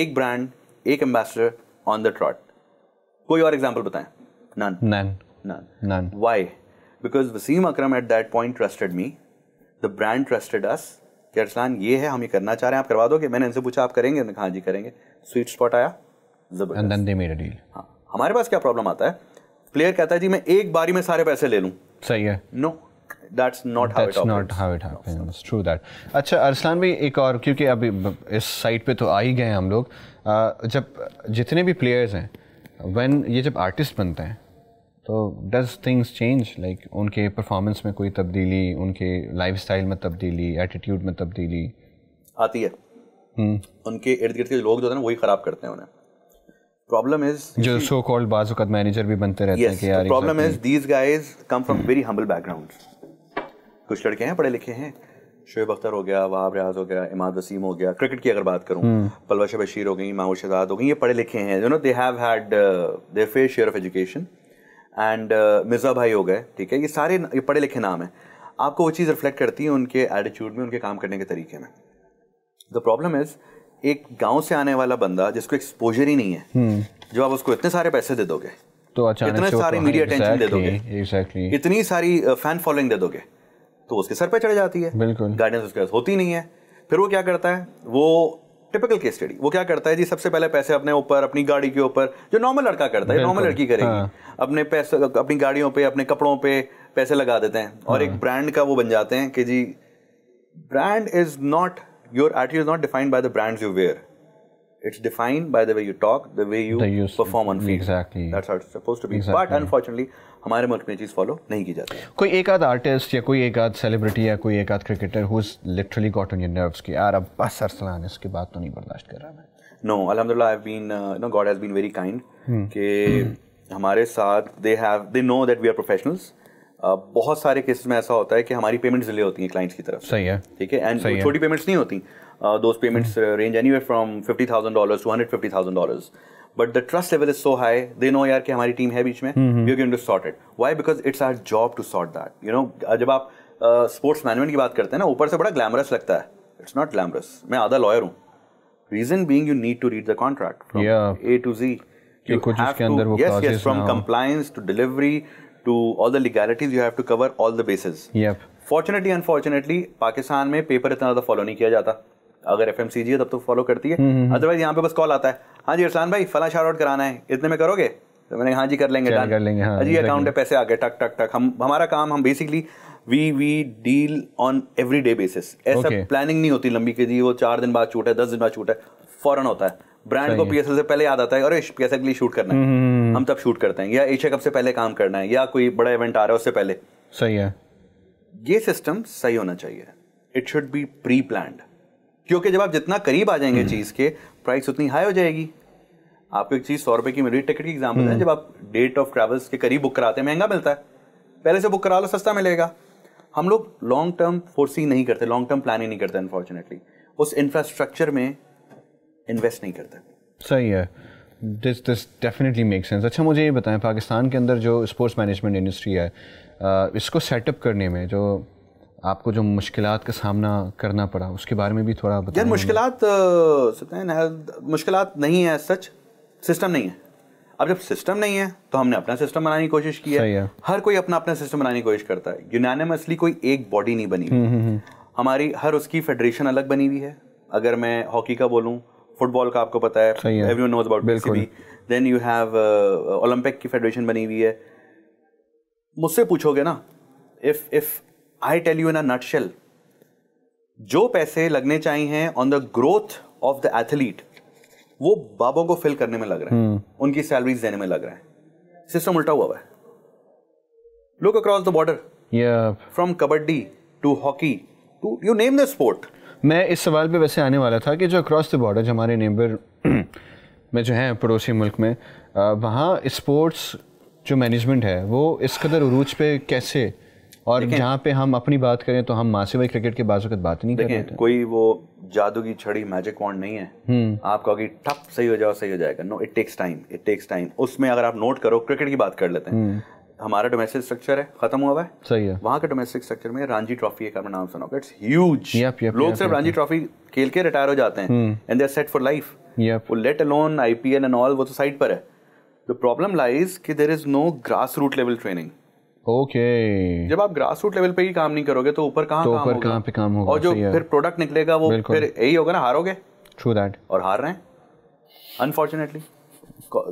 एक ब्रांड, एक एम्बेसडर ऑन द ट्रॉट. कोई और एग्जांपल बताएं. None. Why? Because Wasim Akram at that point trusted me, the brand trusted us कि अरसलान ये है, हम ये करना चाह रहे हैं, आप करवा दोगे. मैंने इनसे पूछा आप करेंगे, हाँ जी करेंगे. स्वीट स्पॉट आया, जबरदस्त. And then they made a deal. हाँ, हमारे पास क्या प्रॉब्लम आता है, प्लेयर कहता है जी मैं एक बारी में सारे पैसे ले लूं. सही है. No, that's not how it happens. True that. अच्छा अरसलान भाई, एक और, क्योंकि अभी इस साइट पे तो आ ही गए हम लोग, जब जितने भी प्लेयर्स हैं, when ये जब आर्टिस्ट बनते हैं तो डज थिंग्स चेंज, लाइक उनके परफॉर्मेंस में कोई तब्दीली, उनके लाइफस्टाइल में तब्दीली, एटीट्यूड में तब्दीली आती है. उनके इर्द गिर्द के लोग जो होते हैं वही खराब करते हैं उन्हें. प्रॉब्लम इज जो सो कॉल्ड बाज़ वक़्त मैनेजर भी बनते रहते हैं कि यार, problem is these guys come from very humble backgrounds. कुछ लड़के हैं पढ़े लिखे हैं, शोएब अख्तर हो गया, वहाब रियाज हो गया, इमाद वसीम हो गया. क्रिकेट की अगर बात करूं, पलवश बशीर हो गई, माहूर शहजाद हो गई, ये पढ़े लिखे हैं. You know they have had there fair share of education. And Mirza भाई हो गए. ठीक है, ये सारे ये पढ़े लिखे नाम हैं. आपको वो चीज़ रिफ्लेक्ट करती है उनके एटीट्यूड में, उनके काम करने के तरीके में. द प्रॉब्लम इज एक गाँव से आने वाला बंदा जिसको एक्सपोजर ही नहीं है, जो आप उसको इतने सारे पैसे दे दोगे, तो अचानक इतने सारी मीडिया अटेंशन दे दोगे, इतनी सारी फैन फॉलोइंग दे दोगे, तो उसके सर पे चढ़ जाती है. बिल्कुल. गाइडेंस उसके पास होती नहीं है. फिर वो क्या करता है, वो टिपिकल केस स्टडी, वो क्या करता है जी, सबसे पहले पैसे अपने ऊपर, अपनी गाड़ी के ऊपर, जो नॉर्मल लड़का करता है, नॉर्मल लड़की करेगी, अपने पैसे अपनी गाड़ियों पे, अपने कपड़ों पे, पैसे लगा देते हैं और एक ब्रांड का वो बन जाते हैं कि जी brand is not, your attitude is not defined by the brands you wear, it's defined by the way you talk, the way you perform on field. Exactly. That's how it's supposed to be. But unfortunately, हमारे मुल्क में चीज़ follow नहीं की जाती है. कोई एक आध आर्टिस्ट या कोई एक आध सेलिब्रिटी या कोई एक आध cricketer who's literally got on your nerves कि यार अब बस अरसलान इसकी बात तो नहीं बर्दाश्त कर रहा मैं. No, alhamdulillah, I've been, God has been very kind. कि हमारे साथ they know that we are professionals. बहुत सारे केसेस में ऐसा होता है कि हमारी पेमेंट्स डिले होती हैं क्लाइंट्स की तरफ. सही है. ठीक है. एंड छोटी पेमेंट्स नहीं होती. Those payments range anywhere from $50,000 to $150,000. But the trust level is so high, they know यार कि हमारी टीम है बीच में, we are going to sort it. Why? Because it's our job to sort that. You know, जब आप sports management की बात करते हैं ना, ऊपर से बड़ा ग्लैमरस लगता है. It's not glamorous. मैं आधा लॉयर हूँ. Reason being, you need to read the contract from A to Z. You have to, yes, from compliance to delivery to all the legalities, you have to cover all the bases. Yep. Fortunately, unfortunately, Pakistan में paper इतना ज़्यादा follow नहीं किया जाता. अगर FMCG है तब तो फॉलो करती है, अदरवाइज यहाँ पे बस कॉल आता है, हाँ जी अरसलान भाई फला शार्ट आउट कराना है, इतने में करोगे? तो मैंने हाँ जी कर लेंगे, हाँ जी अकाउंट है, पैसे आ गए, टक टक टक. हमारा काम, हम basically we deal on every day basis. ऐसा प्लानिंग नहीं होती लंबी कि जी वो 4 दिन बाद शूट है, 10 दिन बाद शूट है, फौरन होता है. ब्रांड को PSL से पहले याद आता है, अरे PSL के लिए शूट करना है, हम तब शूट करते हैं, या एशिया कप से पहले काम करना है, या कोई बड़ा इवेंट आ रहा है उससे पहले. सही है. ये सिस्टम सही होना चाहिए. It should be pre planned, क्योंकि जब आप जितना करीब आ जाएंगे चीज़ के, प्राइस उतनी हाई हो जाएगी. आपको एक चीज़ 100 रुपये की मेरी टिकट की एग्जाम्पल है, जब आप डेट ऑफ ट्रैवल्स के करीब बुक कराते हैं महंगा मिलता है, पहले से बुक करा लो सस्ता मिलेगा. हम लोग लॉन्ग टर्म फोर्सी नहीं करते, लॉन्ग टर्म प्लानिंग नहीं करते, अनफॉर्चुनेटली उस इंफ्रास्ट्रक्चर में इन्वेस्ट नहीं करते. सही है. This definitely make sense. अच्छा मुझे ये बताएं, पाकिस्तान के अंदर जो स्पोर्ट्स मैनेजमेंट इंडस्ट्री है, इसको सेटअप करने में जो आपको जो मुश्किलात का सामना करना पड़ा, उसके बारे में भी थोड़ा बताएं. यार मुश्किलात नहीं है, सच सिस्टम नहीं है. अब जब सिस्टम नहीं है तो हमने अपना सिस्टम बनाने की कोशिश की है. हर कोई अपना अपना सिस्टम बनाने की कोशिश करता है. यूनानिमसली कोई एक बॉडी नहीं बनी हुई. हमारी हर उसकी फेडरेशन अलग बनी हुई है. अगर मैं हॉकी का बोलूँ, फुटबॉल का आपको पता है, everyone knows about BCB. Then you have Olympic की फेडरेशन बनी हुई है. मुझसे पूछोगे ना, if I tell you in a nutshell, जो पैसे लगने चाहिए on the growth of the athlete, वो बाबों को फिल करने में लग रहे हैं, उनकी सैलरीज देने में लग रहा है. सिस्टम उल्टा हुआ है. Look across the border, from kabaddi to hockey to you name the sport. मैं इस सवाल पे वैसे आने वाला था कि जो अक्रॉस द बॉर्डर, जो हमारे नेबर में जो है पड़ोसी मुल्क में, वहाँ स्पोर्ट्स जो मैनेजमेंट है वो इस कदर उरूज पे कैसे, और जहाँ पे हम अपनी बात करें तो हम मासिवाई क्रिकेट के बाजू बात नहीं कर रहे थे. कोई वो जादू की छड़ी, मैजिक वॉन्ड नहीं है. आप कहोगे ठप सही हो जाओ, सही हो जाएगा. No, it takes time, it takes time. उसमें अगर आप नोट करो, क्रिकेट की बात कर लेते हैं, हमारा डोमेस्टिक स्ट्रक्चर है, खत्म हुआ है. सही है. वहाँ का डोमेस्टिक स्ट्रक्चर में रणजी ट्रॉफी एक नाम सुना होगा, इट्स ह्यूज. लोग सिर्फ रणजी ट्रॉफी खेल के रिटायर हो जाते हैं, and they are set for life. वो let alone IPL and all, वो तो साइड पर है. द प्रॉब्लम लाइज कि there is no grass root level training. जब आप ग्रास रूट लेवल पे ही काम नहीं करोगे तो ऊपर कहाँ काम होगा? और जो फिर प्रोडक्ट निकलेगा वो फिर यही होगा ना, हारोगे. True that. और हार रहे हैं अनफॉर्चुनेटली.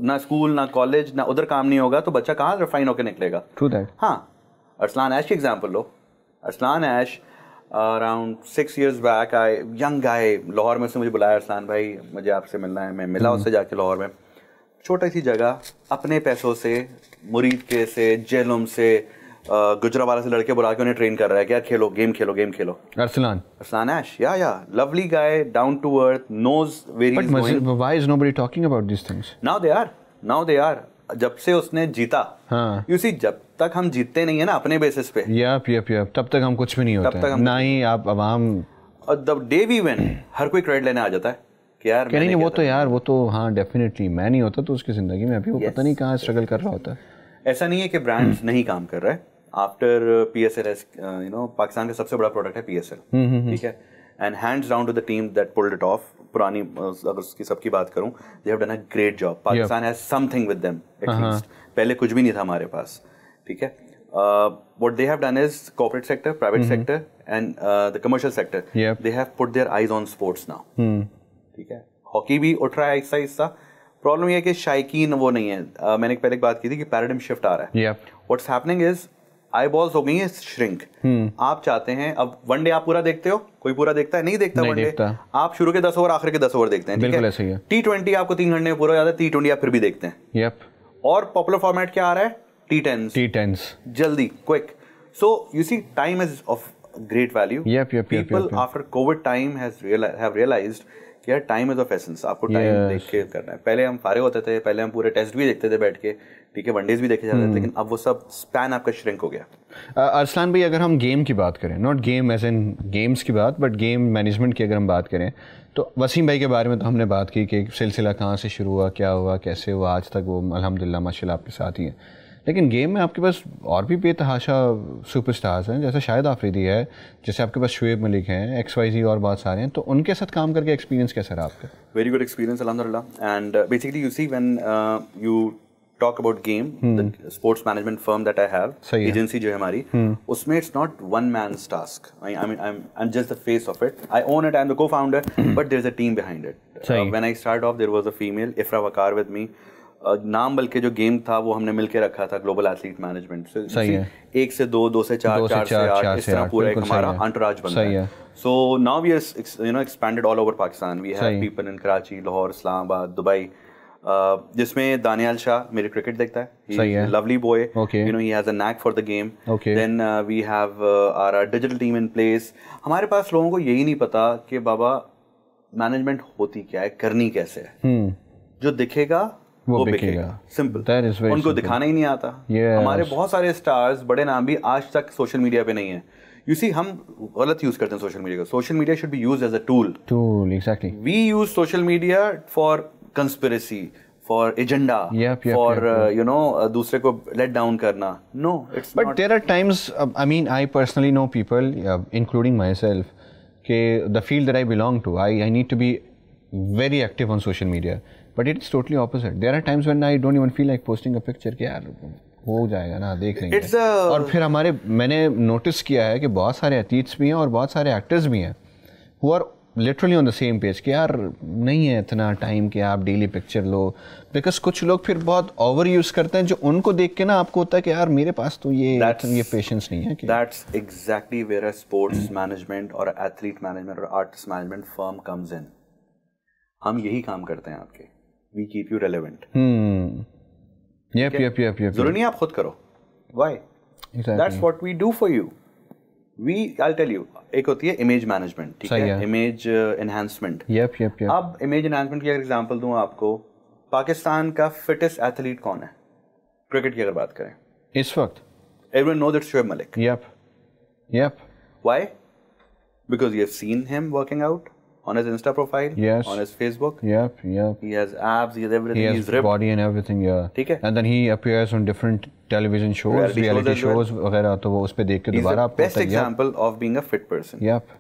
ना स्कूल ना कॉलेज ना उधर काम नहीं होगा तो बच्चा कहाँ रिफाइन होकर निकलेगा. True that. हाँ, अरसलान ऐश की एग्जांपल लो. Arsalan Ash around 6 years back, young guy, Lahore में से मुझे बुलाया, अरसलान भाई मुझे आपसे मिलना है. मैं मिला उससे जाके लाहौर में, छोटी सी जगह, अपने पैसों से, मुरीद के से, जेलुम से, गुजरावाला से लड़के बुला के उन्हें ट्रेन कर रहा है कि यार खेलो, गेम खेलो. अरसलान ऐश, या lovely guy, down to earth, knows very. Why is nobody talking about these things? Now they are. जब से उसने जीता, you see, जब तक हम जीतते नहीं है ना अपने बेसिस पे, तब तक हम कुछ भी नहीं होते, ना ही आप अवाम. और द डे वी विन, हर कोई क्रेडिट लेने आ जाता है कि यार नहीं, वो तो हाँ डेफिनेटली मैं नहीं होता तो उसकी जिंदगी में अभी वो पता नहीं कहाँ स्ट्रगल कर रहा होता है. ऐसा नहीं है कि ब्रांड्स नहीं काम कर रहे. After PSL, you know, Pakistan का सबसे बड़ा प्रोडक्ट है PSL. ठीक है. And hands down to the team that pulled it off. पुरानी अगर उसकी सबकी बात करूं, they have done a great job. Pakistan has something with them at least. पहले कुछ भी नहीं था हमारे पास. ठीक है. what they have done is corporate sector, private sector and the commercial sector, they have put their eyes on sports now. ठीक है. हॉकी भी उठ रहा है आहिस्ता आहिस्ता. प्रॉब्लम ये है कि शायकीन वो नहीं है. मैंने पहले एक बात की थी कि पैराडाइम शिफ्ट आ रहा है. What's happening is I balls हो गई हैं श्रिंक। आप चाहते हैं अब वनडे आप पूरा देखते हो, कोई पूरा देखता है? नहीं देखता वनडे। आप शुरू के 10 ओवर आखिर के 10 ओवर देखते हैं, ठीक है। T20 आपको 3 घंटे में पूरा हो जाता है, T20 आप फिर भी देखते हैं। और पॉपुलर फॉर्मेट क्या आ रहा है? T10s, जल्दी, quick. So you see time is of great value. People after COVID time have realized कि यार टाइम इज ऑफ एसेंस, आपको टाइम देख के करना है। पहले हम फारिग होते थे, पहले हम पूरे टेस्ट भी देखते थे बैठ के, ठीक है, वनडेज भी देखे जाते थे, लेकिन अब वो सब स्पैन आपका श्रिंक हो गया। अरसलान भाई, अगर हम गेम की बात करें, not game as in games की बात, बट गेम मैनेजमेंट की अगर हम बात करें, तो वसीम भाई के बारे में तो हमने बात की कि सिलसिला कहाँ से शुरू हुआ, क्या हुआ, कैसे हुआ, आज तक वो अल्हम्दुलिल्लाह माशाल्लाह आपके साथ ही है। लेकिन गेम में आपके पास और भी बेतहाशा सुपरस्टार्स हैं, जैसे शाहिद आफरीदी है, जैसे आपके पास शुएब मलिक हैं, XYZ और बहुत सारे हैं, तो उनके साथ काम करके एक्सपीरियंस कैसा रहा आपका? वेरी गुड एक्सपीरियंस अल्हम्दुलिल्लाह। And basically you see when you talk about game, the sports management firm that I have, agency जो है हमारी, उसमें it's not one man's task. I mean I am just the face of it, I own it, I am the co-founder, but there is a team behind it. When I start off there was a female, Ifra Waqar with me. नाम बल्कि जो game था वो हमने मिलके रखा था, global athlete management. सही है। 1 से 2, 2 से 4, 4 से 8, इस तरह पूरा एक हमारा अंतराज बन रहा है। So now we are expanded all over Pakistan. We have people in Karachi, Lahore, Islamabad, Dubai, जिसमें दानियाल शाह मेरे क्रिकेट देखता है, he is a lovely boy, you know, he has a knack for the game. Then we have our digital team in place. हमारे पास लोगों को यही नहीं पता कि बाबा मैनेजमेंट होती क्या है, करनी कैसे है। जो दिखेगा वो बिकेगा, सिंपल। उनको दिखाना ही नहीं आता। हमारे बहुत सारे स्टार्स, बड़े नाम भी आज तक सोशल मीडिया पे नहीं है। यू सी, हम गलत यूज करते हैं सोशल मीडिया को। Social media should be used as a tool. Exactly. We use social media for conspiracy, for agenda, for you know दूसरे को लेट डाउन करना। No, it's but there are times, I mean I personally know people including myself, के the field that I belong to, I need to be very active on social media, but it's totally opposite. There are times when I don't even feel like posting a picture कि यार हो जाएगा ना, देख लेंगे। और फिर मैंने नोटिस किया है कि बहुत सारे एथलीट्स भी हैं और बहुत सारे एक्टर्स भी हैं who are literally on the same page कि यार नहीं है इतना टाइम कि आप डेली पिक्चर लो, बिकॉज कुछ लोग फिर बहुत ओवर यूज करते हैं, जो उनको देख के ना आपको होता है कि यार मेरे पास तो ये पेशेंस नहीं है। That's exactly where a sports management और athlete management और artist management firm comes in. हम यही काम करते हैं आपके। We keep you relevant. Yep. जरूरी नहीं आप खुद करो। Why? Exactly. That's what we do for you. I'll tell you. एक होती है इमेज मैनेजमेंट, ठीक है, इमेज एनहांसमेंट। Yep. अब इमेज एनहांसमेंट की अगर एग्जांपल दूं आपको, पाकिस्तान का फिटेस्ट एथलीट कौन है क्रिकेट की अगर बात करें इस वक्त? Everyone knows it's Shoaib Malik. Yep. Why? Because you have seen him working out on his Insta profile, on his Facebook. Yep. He has abs, he has everything. He has ripped. body and everything, yeah. ठीक है. And then he appears on different television shows, reality shows वगैरह, तो वो उस पे देख के दोबारा आपको best example of being a fit person. Yep.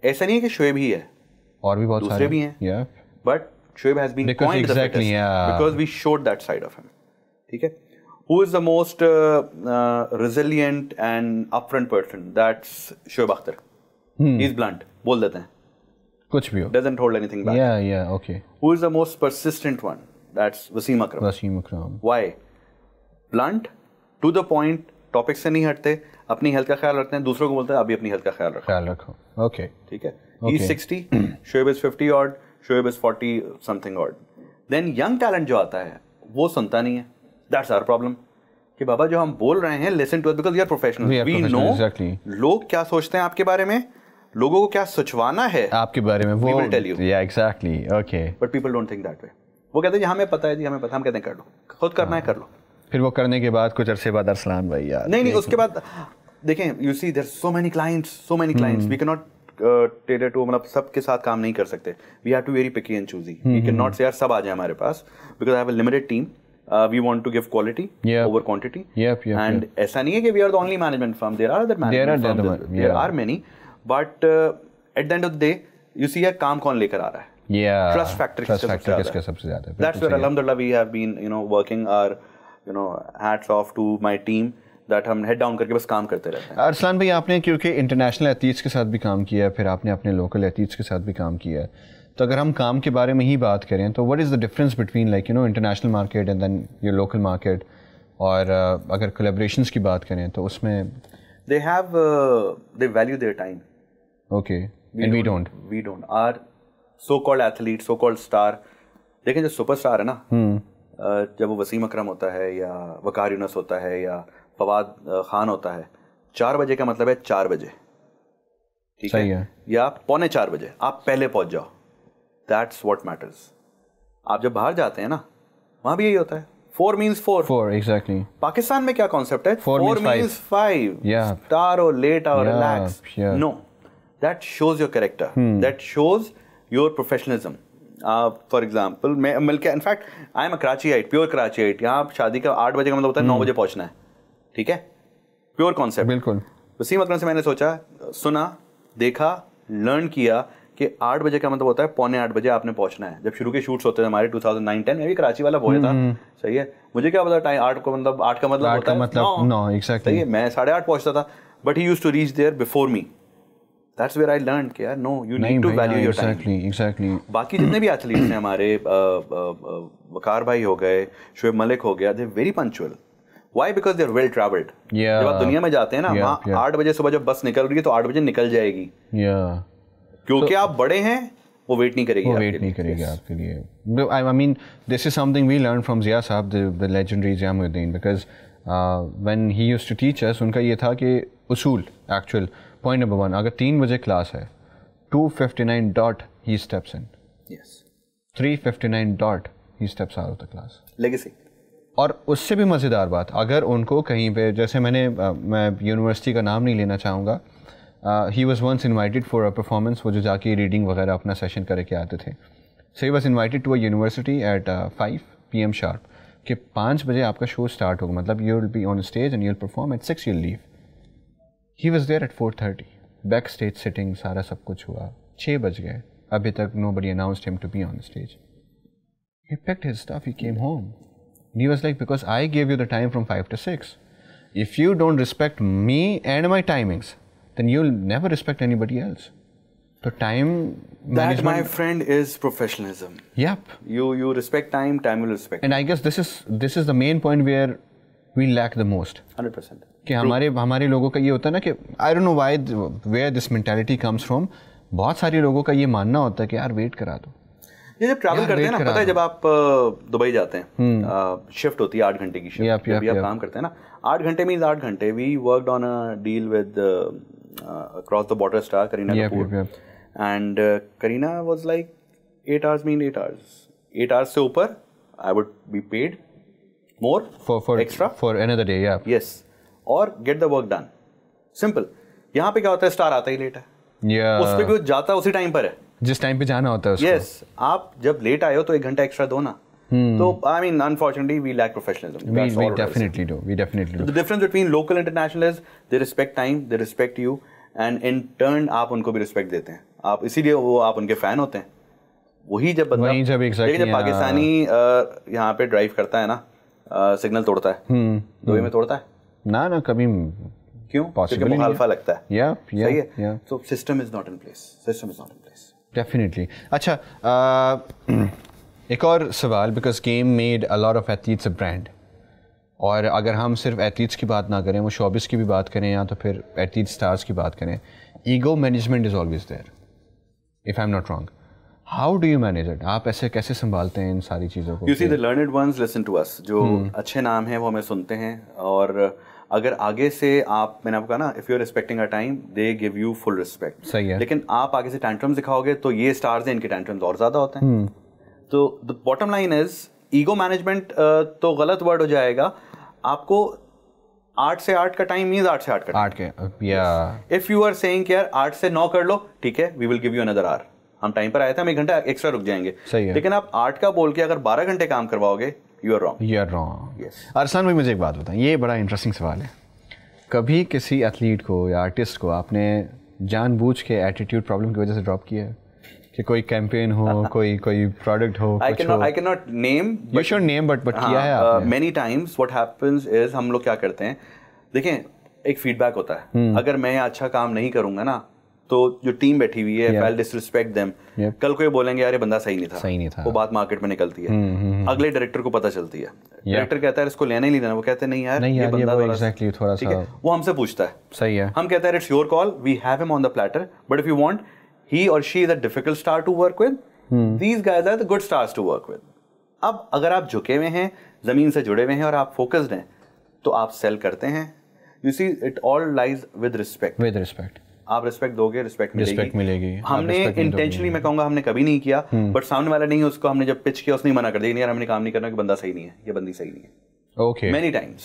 ऐसा नहीं है कि शोएब ही है, और भी बहुत दूसरे भी हैं. Yep. But Shoaib has been coined the fittest because we showed that side of him. ठीक है. Who is the most resilient and upfront person? That's Shoaib Akhtar. He's blunt. बोल देते हैं. कुछ भी हो. Doesn't hold anything back. Yeah, okay. Who is the most persistent one? That's Wasim Akram. Why? Blunt, to the point, topic से नहीं हटते, अपनी हेल्थ का ख्याल रखते हैं, दूसरों को बोलते हैं अभी अपनी हेल्थ का ख्याल रखो. Okay. ठीक है. He's 60, Shoaib is 50 odd, Shoaib is 40 something odd. Then young talent जो आता है, वो सुनता नहीं है. That's our problem. कि बाबा जो हम बोल रहे हैं, listen to us because we are professionals. We know लोग क्या सोचते हैं आपके बारे में, लोगों को क्या सोचवाना है आपके बारे में, वो will tell you. Yeah, exactly. Okay. But people don't think that way. वो कहते हैं हमें पता है जी, हमें पता, हम कहते हैं कर लो, खुद करना है कर लो. फिर वो करने के बाद कुछ अरसे बाद अरसलान भाई यार नहीं उसके बाद देखें, you see there's so many clients, we cannot tailor to, मतलब सबके साथ काम नहीं कर सकते. We have to be very picky and choosy. We cannot say यार सब आ जाए हमारे पास, because I have a limited team. We want to give quality over quantity. And ऐसा नहीं है कि we are the only management firm. There are other management firms. There are many. But at the end of the day, you see यार काम कौन लेकर आ रहा है. Trust factor किसका सबसे ज़्यादा है. That's where alhamdulillah we have been working our hats off to my team that हम head down करके बस काम करते रहते हैं. अरसलान भाई, आपने क्योंकि इंटरनेशनल एथलीट्स के साथ भी काम किया है, फिर आपने अपने लोकल एथलीट्स के साथ भी काम किया है, तो अगर हम काम के बारे में ही बात करें तो what is the difference between like international market and then your local market? और अगर कोलैबोरेशंस की बात करें तो उसमें they value their time. Okay and we don't Our so called athlete, so called star, लेकिन जो सुपरस्टार है ना, जब वो वसीम अकरम होता है या वकार यूनुस होता है या फवाद खान होता है, 4 बजे का मतलब है 4 बजे, ठीक है, या 3:45 बजे आप पहले पहुंच जाओ. That's what matters. आप जब बाहर जाते हैं ना, वहां भी यही होता है. 4 means 4. 4 exactly. पाकिस्तान में क्या कॉन्सेप्ट है? 4 means 5. Yeah. Star or late or relax. Yeah. No, that shows your character. That shows your professionalism. For example, मैं मिलके, in fact, I am a Karachiite, pure Karachiite. यहाँ शादी का 8 बजे का मतलब होता है 9 बजे पहुँचना है, ठीक है? Pure concept. बिल्कुल. वसीम अकरम से मैंने सोचा, सुना, देखा, लर्न किया कि 8 बजे का मतलब होता है 7:45 बजे आपने पहुंचना है. जब शुरू के शूट्स होते थे हमारे 2009-10 में भी कराची वाला बॉय था, सही है. मुझे क्या पता टाइम 8 का मतलब 8 का मतलब होता है 9 exactly. सही है. मैं 8:30 पहुंचता था, but he used to reach there before me. That's where I learned कि यार no, you need to value your time. Exactly. बाकी जितने भी एथलीट्स हैं हमारे, वकार भाई हो गए, शुएब मलिक हो गया, they are very punctual. Why? Because they are well traveled. जब आप दुनिया में जाते हैं ना, वहाँ 8 बजे सुबह जब बस निकल रही है तो 8 बजे निकल जाएगी. क्योंकि आप बड़े हैं, वो वेट नहीं करेगी आपके लिए. I mean, this is something we learned from Zia Saab, the legendary Zia Muhyiddin, because when he used to teach us, उनका ये था कि उसूल, actual point number 1, अगर 3 बजे क्लास है, 2:59 dot he steps in. Yes. 3:59 dot he steps out of the class. Legacy. और उससे भी मज़ेदार बात, अगर उनको कहीं पे, जैसे मैं यूनिवर्सिटी का नाम नहीं लेना चाहूँगा, he was once invited for a performance, वो जो जाके रीडिंग वगैरह अपना सेशन करके आते थे. So he was invited to a university at 5 PM sharp, कि 5 बजे आपका शो स्टार्ट होगा, मतलब you will be on stage and you will perform at 6 you will leave. He was there at 4:30, back stage sitting, सारा सब कुछ हुआ. 6 बज गए, अभी तक nobody announced him to be on stage. He picked his stuff, he came home. And he was like, because I gave you the time from 5 to 6. If you don't respect me and my timings, then you'll never respect anybody else. So time management, my friend, is professionalism. Yep. You respect time, time will respect. And I guess this is the main point where we lack the most. 100%. कि हमारे लोगों का ये होता है ना कि I don't know where this mentality comes from. बहुत सारे लोगों का ये मानना होता है कि यार वेट करा दो. ये जब ट्रैवल करते हैं ना, पता है जब आप दुबई जाते हैं, शिफ्ट होती है 8 घंटे की शिफ्ट, जब भी आप काम करते हैं ना, 8 घंटे मीन्स 8 घंटे. We worked on a deal with across the border star Kareena Kapoor, and Kareena was like 8 hours mean 8 hours. 8 hours से ऊपर I would be paid more for extra for another day. Yes, और get the work done. Simple. यहाँ पे क्या होता है, star आता ही late है, उस पे भी जाता उसी टाइम पर है जिस टाइम पे जाना होता है उसको. Yes, आप जब लेट आए हो तो 1 घंटा एक्स्ट्रा दो ना. तो I mean, unfortunately, we lack professionalism. We definitely do. We definitely do. The difference between local and international is they respect time, they respect you, and in turn आप उनको भी respect देते हैं. आप इसीलिए वो आप उनके फैन होते हैं. वही जब बंदा, लेकिन जब पाकिस्तानी यहाँ पे ड्राइव करता है ना, सिग्नल तोड़ता है, दुबई में तोड़ता है ना कभी. क्यों? क्योंकि मुखालफा लगता है. सही है. So system is not in place. System is not in place. Definitely. अच्छा, एक और सवाल, because game made a lot of athletes a brand, और अगर हम सिर्फ एथलीट्स की बात ना करें, वो शोबिस की भी बात करें या तो फिर एथलीट स्टार्स की बात करें, ego management is always there, if I am not wrong. How do you manage it? आप ऐसे कैसे संभालते हैं इन सारी चीज़ों को? You see, the learned ones listen to us. जो अच्छे नाम हैं वो हमें सुनते हैं, और अगर आगे से आप, मैंने आपको कहा ना, if you are respecting a time, they give you full respect. सही है. लेकिन आप आगे से टैंट्रम्स दिखाओगे तो ये स्टार्स हैं, इनके टैंट्रम्स और ज़्यादा होते हैं. तो the bottom line is, ego management तो गलत वर्ड हो जाएगा. आपको 8 से 8 का टाइम मीन्स 8 से 8 का 8 के. इफ़ यू आर सेइंग कि यार 8 से 9 कर लो, ठीक है, we will give you another hour. हम टाइम पर आए थे, हम 1 घंटा एक्स्ट्रा रुक जाएंगे. सही है. लेकिन आप 8 का बोल के अगर 12 घंटे काम करवाओगे, you are wrong. Yes. Arsalan भाई, मुझे एक बात बताएं, ये बड़ा इंटरेस्टिंग सवाल है. कभी किसी एथलीट को या आर्टिस्ट को आपने जानबूझ के एटीट्यूड प्रॉब्लम की वजह से ड्रॉप किया है? कि कोई कैंपेन हो, कोई प्रोडक्ट हो, I cannot name. You should name, but किया है आपने? Many times what happens is, हम लोग क्या करते हैं, देखें, एक फीडबैक होता है. अगर मैं अच्छा काम नहीं करूंगा ना, तो जो टीम बैठी हुई है, I'll disrespect them, कल को ये बोलेंगे यार ये बंदा सही नहीं था, वो बात मार्केट में निकलती है, अगले डायरेक्टर को पता चलती है, डायरेक्टर कहता है इसको लेना ही लेना, वो कहते हैं नहीं यार ये बंदा थोड़ा सा, वो हमसे पूछता है, सही है, हम कहते हैं it's your call, we have him on the platter, but if you want he और she is a difficult star to work with, these guys are the good stars to work with. अब अगर आप झुके हुए हैं, जमीन से जुड़े हुए हैं और आप फोकस्ड हैं, तो आप सेल करते हैं। You see it all lies with respect. आप रिस्पेक्ट दोगे, रिस्पेक्ट मिलेगी। हमने इंटेंशनली, मैं कहूंगा हमने कभी नहीं किया, बट सामने वाला नहीं, उसको हमने जब पिच किया उसने मना कर दिया, यार हमने काम नहीं करना, कि बंदा सही नहीं है, ये बंदी सही नहीं है। Okay. Many times.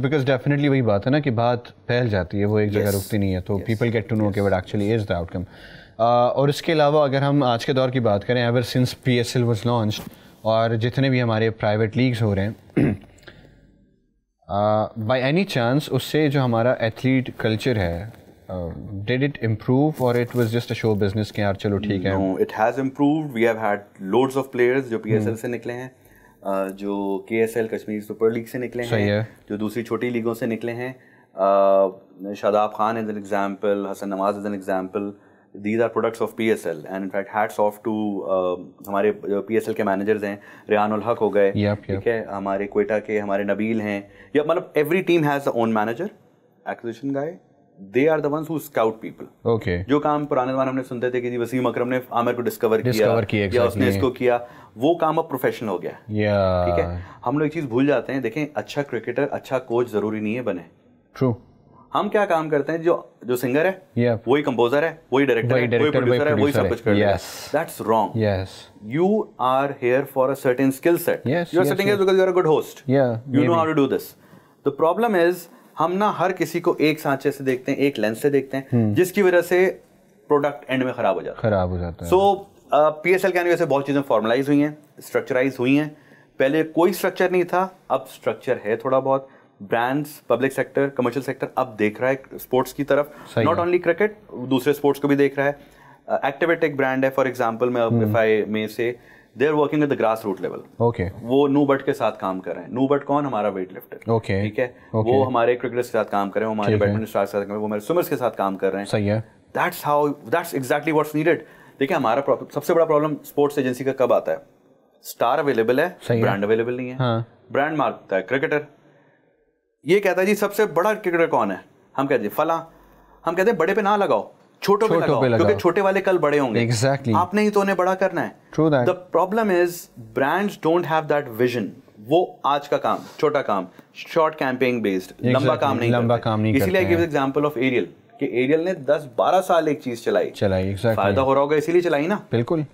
Because definitely वही बात है ना कि बात फैल जाती है, वो एक जगह रुकती नहीं है, तो people get to know what actually is the outcome. और इसके अलावा अगर हम आज के दौर की बात करें, ever since PSL was launched और जितने भी हमारे प्राइवेट लीग्स हो रहे हैं, by any chance उससे जो हमारा एथलीट कल्चर है, did it improve or it was just a show business कि यार चलो ठीक है? No, it has improved. We have had loads of players जो PSL से निकले हैं, जो KSL कश्मीर सुपर लीग से निकले हैं, जो दूसरी छोटी लीगों से निकले हैं, Shadab Khan is an example, Hasan Nawaz is an example, these are products of PSL and in fact hats off to हमारे PSL के मैनेजर्स हैं, रेहान उल हक हो गए, ठीक है, हमारे क्वेटा के हमारे नबील हैं, या मतलब every team has the own manager, acquisition guy, they are the ones who scout people. Okay. जो काम पुराने ज़माने में हमने सुनते थे कि जी वसीम अकरम ने आमिर को डिस्कवर किया exactly. या उसने इसको किया, वो काम अब प्रोफेशनल हो गया। ठीक है, हम लोग एक चीज़ भूल जाते हैं, देखें अच्छा क्रिकेटर, अच्छा कोच ज़रूरी नहीं है बने। True. हम क्या काम करते हैं, जो सिंगर है वही कंपोजर है, वही डायरेक्टर है, वही प्रोड्यूसर है, वही सब कुछ करता है। That's wrong. You are here for a certain skill set. You are sitting here because you are a good host. You know how to do this. The problem is हम ना हर किसी को एक सांचे से देखते हैं, एक लेंस से देखते हैं, जिसकी वजह से प्रोडक्ट एंड में खराब हो जाता है। सो PSL के आने से बहुत चीज़ें फॉर्मलाइज हुई हैं, स्ट्रक्चराइज हुई हैं। पहले कोई स्ट्रक्चर नहीं था, अब स्ट्रक्चर है थोड़ा बहुत। Brands, public sector, commercial sector अब देख रहा है स्पोर्ट्स की तरफ, नॉट ओनली क्रिकेट, दूसरे स्पोर्ट्स को भी देख रहा है। एक्टिवेट एक ब्रांड है फॉर एग्जाम्पल, मैं if I may say, they are working at the grass root level. वो नूबट के साथ काम कर रहे हैं। नूबट कौन? हमारा वेट लिफ्टर, ठीक है, वो हमारे क्रिकेटर्स के साथ काम कर रहे हैं, वो हमारे बैडमिंटन स्टार्स के साथ, वो हमारे स्विमर्स के साथ काम कर रहे हैं। सही है। That's exactly what's needed. देखिए हमारा सबसे बड़ा प्रॉब्लम स्पोर्ट्स एजेंसी का कब आता है? स्टार अवेलेबल है, ब्रांड अवेलेबल नहीं है। ब्रांड मारता है क्रिकेटर, ये कहता है जी सबसे बड़ा क्रिकेटर कौन है, हम कहते हैं फला, हम कहते हैं बड़े पे ना लगाओ, छोटों पे लगाओ, क्योंकि छोटे वाले कल बड़े होंगे। Exactly. आपने ही तो उन्हें बड़ा करना है। True that. The problem is brands don't have that vision. वो आज का काम, छोटा काम, शॉर्ट कैंपेन बेस्ड, लंबा काम नहीं करते। इसीलिए गिव एग्जांपल ऑफ एरियल, कि एरियल ने 10-12 साल एक चीज चलाई, exactly. फायदा हो रहा होगा इसीलिए चलाई ना। बिल्कुल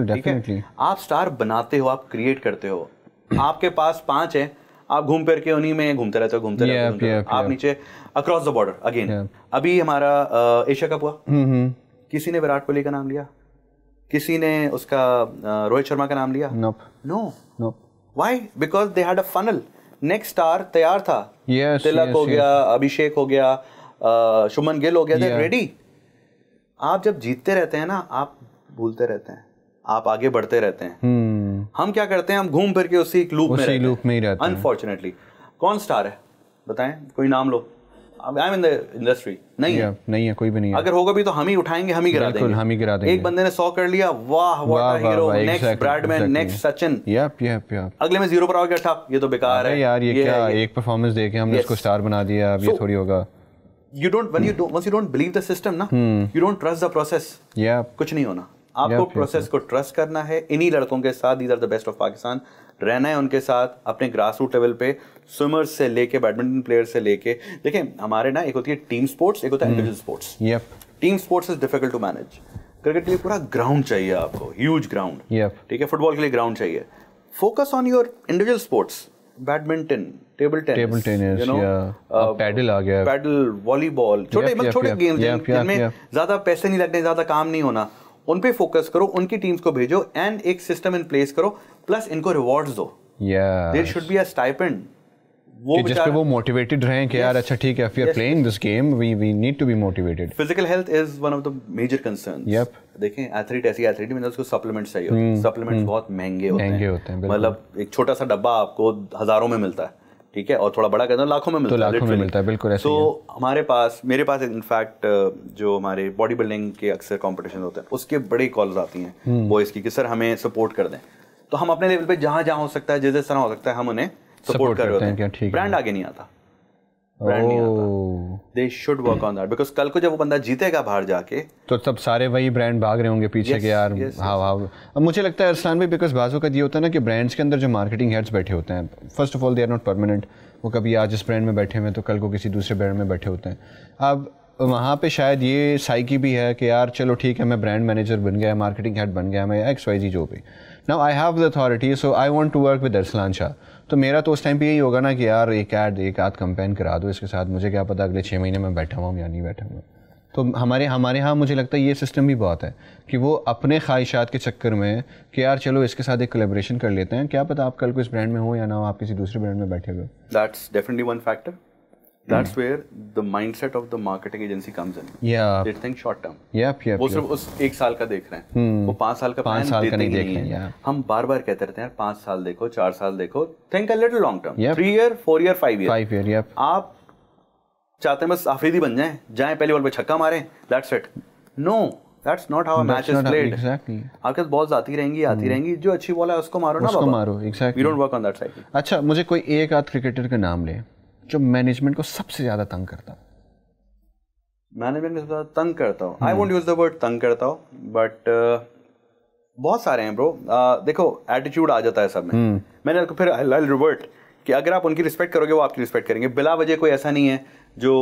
डेफिनेटली। आप स्टार बनाते हो, आप क्रिएट करते हो, आपके पास 5 है, आप घूम फिर के उन्हीं में घूमते रहते हो, आप नीचे अक्रॉस द बॉर्डर अगेन। अभी हमारा एशिया कप हुआ, किसी ने विराट कोहली का नाम लिया? किसी ने उसका रोहित शर्मा का नाम लिया? No. Why? Because they had a funnel, next star तैयार था। तिलक हो गया, अभिषेक हो गया, शुभमन गिल हो गया, दे रेडी। आप जब जीतते रहते हैं ना, आप भूलते रहते हैं, आप आगे बढ़ते रहते हैं। हम क्या करते हैं, हम घूम फिर के उसी लूप में ही रहते हैं। अनफॉर्चुनेटली कौन स्टार है बताएं, कोई नाम लो। I am in the industry, नहीं है, कोई भी नहीं है। अगर होगा भी तो हम ही उठाएंगे, हम ही गिरा देंगे। एक बंदे ने 100 कर लिया, वाह what a hero, next Bradman, next Sachin, अगले में 0 पर आ गया, ठप, ये तो बेकार है यार, ये क्या एक परफॉर्मेंस देके हमने इसको स्टार बना दिया, अब ये थोड़ी होगा। once you don't believe the system ना, you don't trust the process, कुछ नहीं होना। आपको प्रोसेस को ट्रस्ट करना है। इन्हीं लड़कों के साथ, these are the best of Pakistan, रहना है उनके साथ, अपने ग्रास रूट लेवल पे, स्विमर्स से लेके बैडमिंटन प्लेयर्स से लेके। देखें हमारे ना, एक होती है टीम स्पोर्ट्स, एक होता है individual sports. Team sports is difficult to manage. Cricket के लिए पूरा ग्राउंड चाहिए आपको, ह्यूज ग्राउंड, ठीक है। फुटबॉल के लिए ग्राउंड चाहिए। Focus on your individual sports, badminton, table tennis, you know, paddle आ गया, पैडल, वॉलीबॉल, छोटे गेम्स जिनमें ज्यादा पैसे नहीं लगने, ज्यादा काम नहीं होना, उन पे फोकस करो, उनकी टीम्स को भेजो एंड एक सिस्टम इन प्लेस करो, प्लस इनको रिवॉर्ड्स दो। There should be a stipend, वो जिस पे वो मोटिवेटेड रहें कि यार अच्छा ठीक है, if we are playing this game we need to be motivated. Physical health is one of the major concerns. देखें एथलीट ऐसी एथलीट में उसको सप्लीमेंट्स चाहिए होते हैं। सप्लीमेंट्स बहुत महंगे होते हैं। मतलब एक छोटा सा डब्बा आपको हजारों में मिलता है, ठीक है, और थोड़ा बड़ा कर दो लाखों में मिलता है, लाखों में मिलता है, बिल्कुल ऐसे। तो मेरे पास इनफैक्ट जो हमारे बॉडी बिल्डिंग के अक्सर कंपटीशन होते हैं उसके बड़ी कॉल्स आती हैं बॉयज़ की कि सर हमें सपोर्ट कर दें। तो हम अपने लेवल पे जहाँ हो सकता है, जिस तरह हो सकता है, हम उन्हें सपोर्ट कर रहे होते हैं। ब्रांड आगे नहीं आता, ब्रांड नहीं आता। They should work on that, because कल को जब वो बंदा जीतेगा बाहर जाके तो तब सारे वही ब्रांड भाग रहे होंगे पीछे के यार। हाँ। अब मुझे लगता है अरसलान भाई, बिकॉज बाज़ों का ये होता है ना कि ब्रांड्स के अंदर जो मार्केटिंग हेड्स बैठे होते हैं, first of all they are not permanent. वो कभी आज इस ब्रांड में बैठे हुए तो कल को किसी दूसरे ब्रांड में बैठे होते हैं। अब वहाँ पे शायद ये साइकी भी है कि यार चलो ठीक है, मैं ब्रांड मैनेजर बन गया, मार्केटिंग हेड बन गया, मैं XYZ जो भी, now I have the authority, so I want to work with Arsalan Shah. तो मेरा तो उस टाइम पे यही होगा ना कि यार एक आध कंपेन करा दो इसके साथ, मुझे क्या पता अगले 6 महीने में बैठा हुआ हूँ या नहीं बैठा हुआ। तो हमारे यहाँ मुझे लगता है ये सिस्टम भी बहुत है कि वो अपने ख्वाहिशात के चक्कर में कि यार चलो इसके साथ एक कोलैबोरेशन कर लेते हैं, क्या पता आप कल को इस ब्रांड में हो या ना हो, आप किसी दूसरे ब्रांड में बैठे हुए। That's definitely one factor. That's where the mindset of the marketing agency comes in. Yeah. They think short term. Yep. वो सिर्फ उस 1 साल का देख रहे हैं, वो 5 साल का प्लान देते नहीं है। हम बार बार कहते रहते हैं 5 साल देखो, 4 साल देखो, think a little long term. 3 year, 4 year, 5 year. 5 year, yep. आप चाहते हैं बस आफरीदी बन जाएं पहली बॉल पे छक्का मारें, that's it. No, that's not how a match is played. Exactly. आपके पास बॉल्स आती रहेंगी, जो अच्छी बॉल है उसको मारो ना बाबा। उसको मारो, exactly. We don't work on that side. अच्छा, मुझे कोई एक आध क्रिकेटर का नाम ले जो मैनेजमेंट को सबसे ज्यादा तंग करता हो। मैनेजमेंट को सबसे ज्यादा तंग करता हो, I won't use the word तंग करता हो, बट बहुत सारे हैं ब्रो। देखो एटीट्यूड आ जाता है सब में। मैंने फिर आई रिवर्ट कि अगर आप उनकी रिस्पेक्ट करोगे वो आपकी रिस्पेक्ट करेंगे। बिला वजह कोई ऐसा नहीं है जो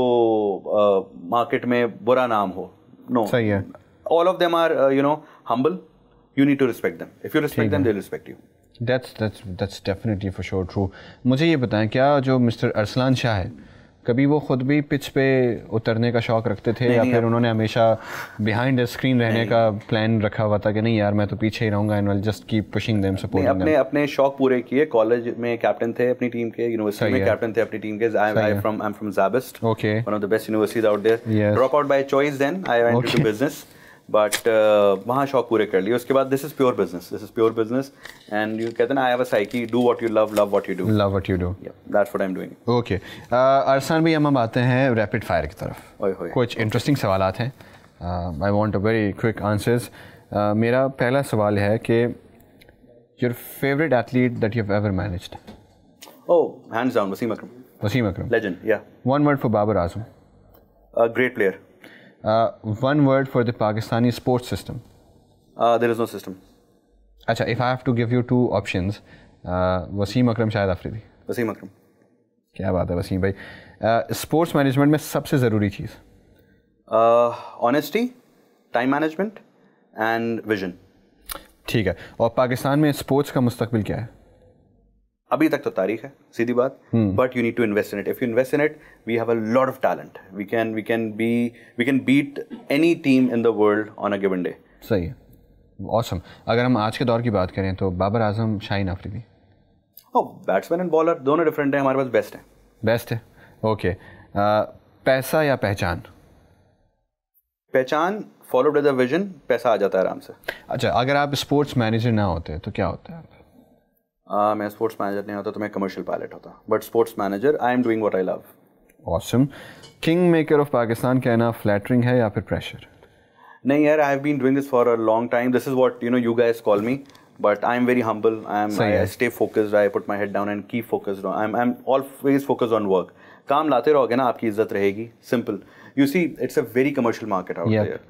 मार्केट में बुरा नाम हो। नो, सही है। All of them are humble. You need to respect them. If you respect them, they'll respect you. That's definitely for sure true. मुझे ये बताएं, क्या जो मिस्टर अरसलान शाह है, कभी वो खुद भी पिच पे उतरने का शौक रखते थे या फिर उन्होंने हमेशा बिहाइंड द स्क्रीन रहने का प्लान रखा हुआ था कि नहीं यार मैं तो पीछे ही रहूंगा and will just keep pushing them, supporting them? अपने शौक पूरे किए। कॉलेज में कैप्टन थे अपनी टीम के, यूनिवर्सिटी में कैप्टन थे अपनी टीम के। I am from Zabist, one of the best universities out there. Drop out by choice, then I went into business. But वहाँ शौक पूरे कर लिए। उसके बाद this is pure business and you कहते हैं ना, I have a psyche, do what you love what you do, that's what I am doing. Okay Arsalan भाई, हम आते हैं रैपिड फायर की तरफ। कुछ इंटरेस्टिंग सवालात हैं, I want a very quick answers. मेरा पहला सवाल है कि your favourite athlete that you have ever managed? Oh, hands down Wasim Akram, legend. या one word for Babar Azam? Great player. One word for the Pakistani sports system? There is no system. अच्छा, if I have to give you 2 options, Wasim अकरम शाहिद अफरीदी? वसीम अकरम। क्या बात है वसीम भाई। Sports management में सबसे ज़रूरी चीज़? Honesty, time management and vision. ठीक है, और पाकिस्तान में स्पोर्ट्स का मुस्तकबिल क्या है? अभी तक तो तारीख है, सीधी बात, but you need to invest in it. If you invest in it, we have a lot of talent. We can beat any team in the world on a given day. सही है, ऑसम। अगर हम आज के दौर की बात करें तो Babar Azam, Shaheen Afridi? Batsman and bowler दोनों डिफरेंट है, हमारे पास बेस्ट है। ओके, पैसा या पहचान? पहचान फॉलोड बाय द विजन, पैसा आ जाता है आराम से। अच्छा, अगर आप स्पोर्ट्स मैनेजर ना होते तो क्या होता है? मैं स्पोर्ट्स मैनेजर नहीं होता तो मैं कमर्शियल पायलट होता, but sports manager, I am doing what I love. Awesome. King maker of Pakistan कहना फ्लैटरिंग है या फिर प्रेशर? नहीं यार, I have been doing this for a long time. This is what you guys call me, but I am very humble. I stay focused, I put my head down and keep focused. I am always focused on work. काम लाते रहोगे ना, आपकी इज्जत रहेगी। Simple. You see, it's a very commercial market out there.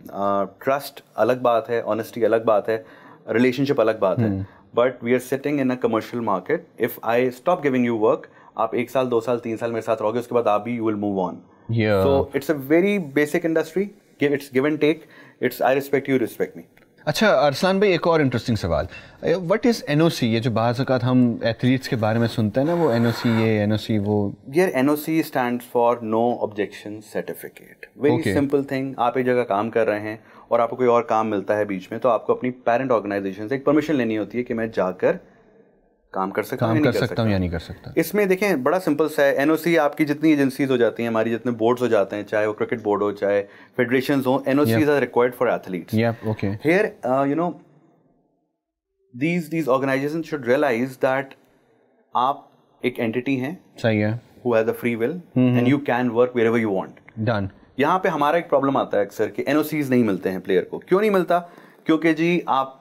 Trust अलग बात है, ऑनेस्टी अलग बात है, रिलेशनशिप अलग बात है, but we are sitting in a commercial market. If I stop giving you work, आप 1 साल 2 साल 3 साल मेरे साथ रहोगे, उसके बाद आप भी you will move on. Yeah. So it's a very basic industry. It's give and take. It's I respect you, respect me. अच्छा अरसलान भाई, एक और इंटरेस्टिंग सवाल, व्हाट इज NOC? ये जो बाज़ औक़ात हम एथलीट्स के बारे में सुनते हैं ना, वो NOC ये NOC वो। यार NOC stands for No Objection Certificate. Very simple thing. आप एक जगह काम कर रहे हैं और आपको कोई और काम मिलता है बीच में, तो आपको अपनी पेरेंट ऑर्गेनाइजेशन से एक परमिशन लेनी होती है कि मैं जाकर काम कर सकता हूँ या नहीं कर सकता। इसमें देखें बड़ा सिंपल सा है। NOC आपकी जितनी एजेंसीज हो जाती हैं, हमारी जितने बोर्ड्स हो जाते हैं, चाहे वो क्रिकेट बोर्ड हो चाहे फेडरेशंस हो, NOCs are required for athletes. Here these organizations should realize that आप एक एंटिटी है, सही है, who has a free will and you can work wherever you want. Done. यहाँ पे हमारा एक प्रॉब्लम आता है अक्सर कि NOCs नहीं मिलते हैं प्लेयर को। क्यों नहीं मिलता? क्योंकि जी आप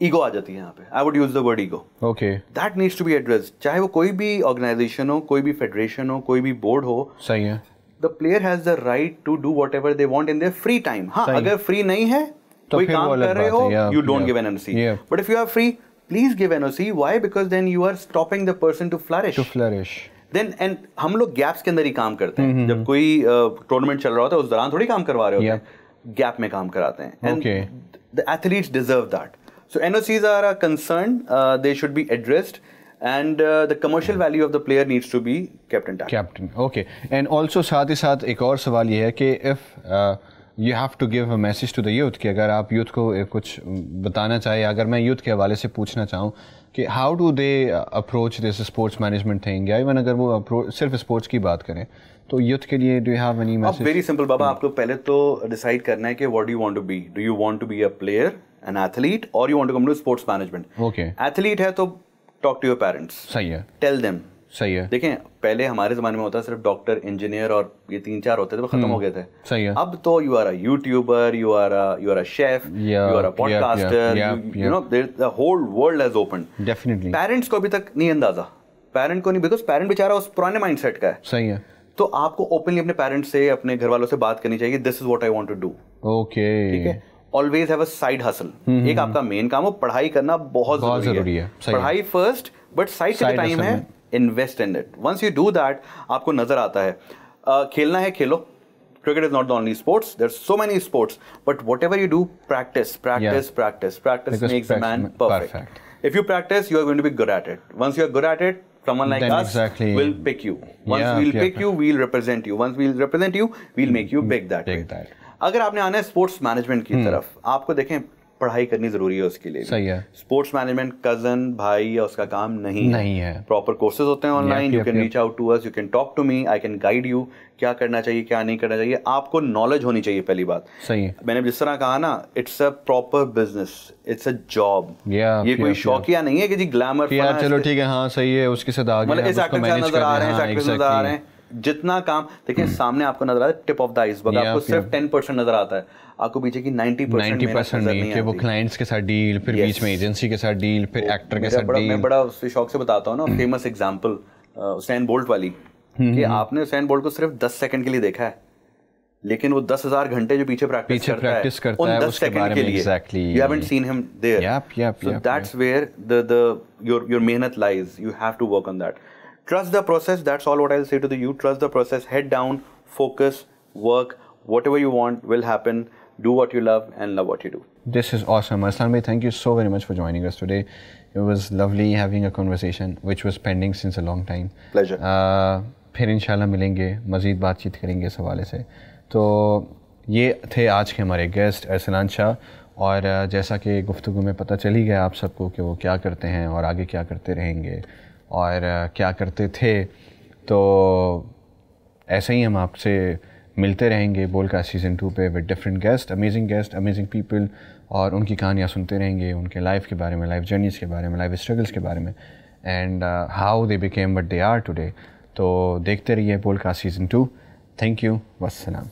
ईगो आ जाती है यहाँ पे। I would use the word ego. Okay, that needs to be addressed. चाहे वो कोई भी ऑर्गेनाइजेशन हो, कोई भी फेडरेशन हो, कोई भी बोर्ड हो, सही है, the player has the right to do whatever they want in their free time. हाँ, अगर फ्री नहीं है, तो कोई फिर काम वो अलग कर रहे बात हो, है, you don't give an NOC। But if you are free, please give NOC। Why? Because then you are stopping the person to flourish. Then and हम लोग गैप्स के अंदर ही काम करते हैं। जब कोई टूर्नामेंट चल रहा होता है उस दौरान थोड़ी काम करवा रहे होते हैं, गैप में काम कराते हैं। And the athletes deserve that. So NOCs are a concern. They should be addressed, and the commercial value of the player needs to be kept intact. Okay. And also साथ ही साथ एक और सवाल ये है कि if you have to give a message to the youth कि अगर आप youth को कुछ बताना चाहे, अगर मैं youth के हवाले से पूछना चाहूँ कि how do they approach this sports management thing, या even अगर वो सिर्फ sports की बात करें तो youth के लिए do you have any message? Very simple बाबा, आपको पहले तो decide करना है कि what do you want to be? Do you want to be a player, an athlete, or you want to come to sports management? Okay. Athlete है तो talk to your parents. सही है, Tell them. सही है। देखें, पहले हमारे ज़माने में होता सिर्फ डॉक्टर, इंजीनियर और ये 3-4 होते थे, वो खत्म हो गए थे। सही है। अब तो you are a YouTuber, you are a chef, you are a podcaster, you know, the whole world has opened. Definitely. Parents को अभी तक नहीं अंदाजा, पेरेंट को नहीं, बिकॉज पेरेंट बेचारा उस पुराने माइंडसेट का है। सही है। तो आपको ओपनली अपने पेरेंट्स से, अपने घर वालों से बात करनी चाहिए, this is what I want to do. Okay, ठीक है। Always have a side hustle. एक आपका मेन काम हो, पढ़ाई करना बहुत जरूरी है। पढ़ाई फर्स्ट, बट साइड का टाइम है, invest in it. Once you do that, आपको नजर आता है। खेलना है, खेलो। Cricket is not the only sports. There's so many sports, but whatever you do, practice makes a man perfect. If you practice, you are going to be good at it. Once you are good at it, someone like then us will pick you. Once we'll pick you, we'll represent you. Once we'll represent you, we'll make you big that way. अगर आपने आना है sports management की तरफ, आपको देखें पढ़ाई करनी जरूरी है उसके लिए। सही है। स्पोर्ट्स मैनेजमेंट कजन भाई या उसका काम नहीं है। प्रॉपर कोर्सेज होते हैं online, you can reach out to us, you can talk to me, I can guide you, क्या करना चाहिए क्या नहीं करना चाहिए। आपको नॉलेज होनी चाहिए, पहली बात। सही है। मैंने जिस तरह कहा ना, it's a proper business, it's a job. ये कोई शौकिया नहीं है कि जी ग्लैमर चलो ठीक है, हाँ सही है, उसके साथ आगे मतलब इस एक्टर नजर आ रहे हैं, एक्ट्रेस नजर आ रहे हैं, जितना काम देखिए सामने आपको नजर आता है, टिप ऑफ द आइसबर्ग, आपको सिर्फ 10% नजर आता है, आपको पीछे की 90% नहीं, कि वो क्लाइंट्स के साथ डील, फिर बीच में एजेंसी के साथ डील, फिर एक्टर के साथ डील। मैं बड़ा उससे शौक से बताता हूँ ना, फेमस एग्जांपल उसैन बोल्ट वाली, कि आपने उसैन बोल्ट को सिर्फ 10 सेकंड के लिए देखा है, लेकिन वो 10,000 घंटे जो पीछे प्रैक्टिस करता है उन 10 सेकंड के लिए, you haven't seen him there. So that's where your मेहनत lies. You have to work on that. Trust the process. That's all what I'll say to the youth. Trust the process. Head down, focus, work. Whatever you want will happen. Do what you love and love what you do. This is awesome. Arslan bhai, thank you so very much for joining us today. It was lovely having a conversation which was pending since a long time. Pleasure. फिर इंशाल्लाह मिलेंगे, मज़ीद बातचीत करेंगे इस हवाले से। तो ये थे आज के हमारे गेस्ट अरसलान शाह, और जैसा कि गुफ्तगू में पता चल ही गया आप सबको कि वो क्या करते हैं और आगे क्या करते रहेंगे और क्या करते थे। तो ऐसे ही हम आपसे मिलते रहेंगे बोलकास्ट सीज़न 2 पे with different guest, amazing people, और उनकी कहानियाँ सुनते रहेंगे, उनके लाइफ के बारे में, लाइफ जर्नीज़ के बारे में, लाइफ स्ट्रगल्स के बारे में, and how they became what they are today. तो देखते रहिए बोलकास्ट सीज़न 2। Thank you, वस्सलाम।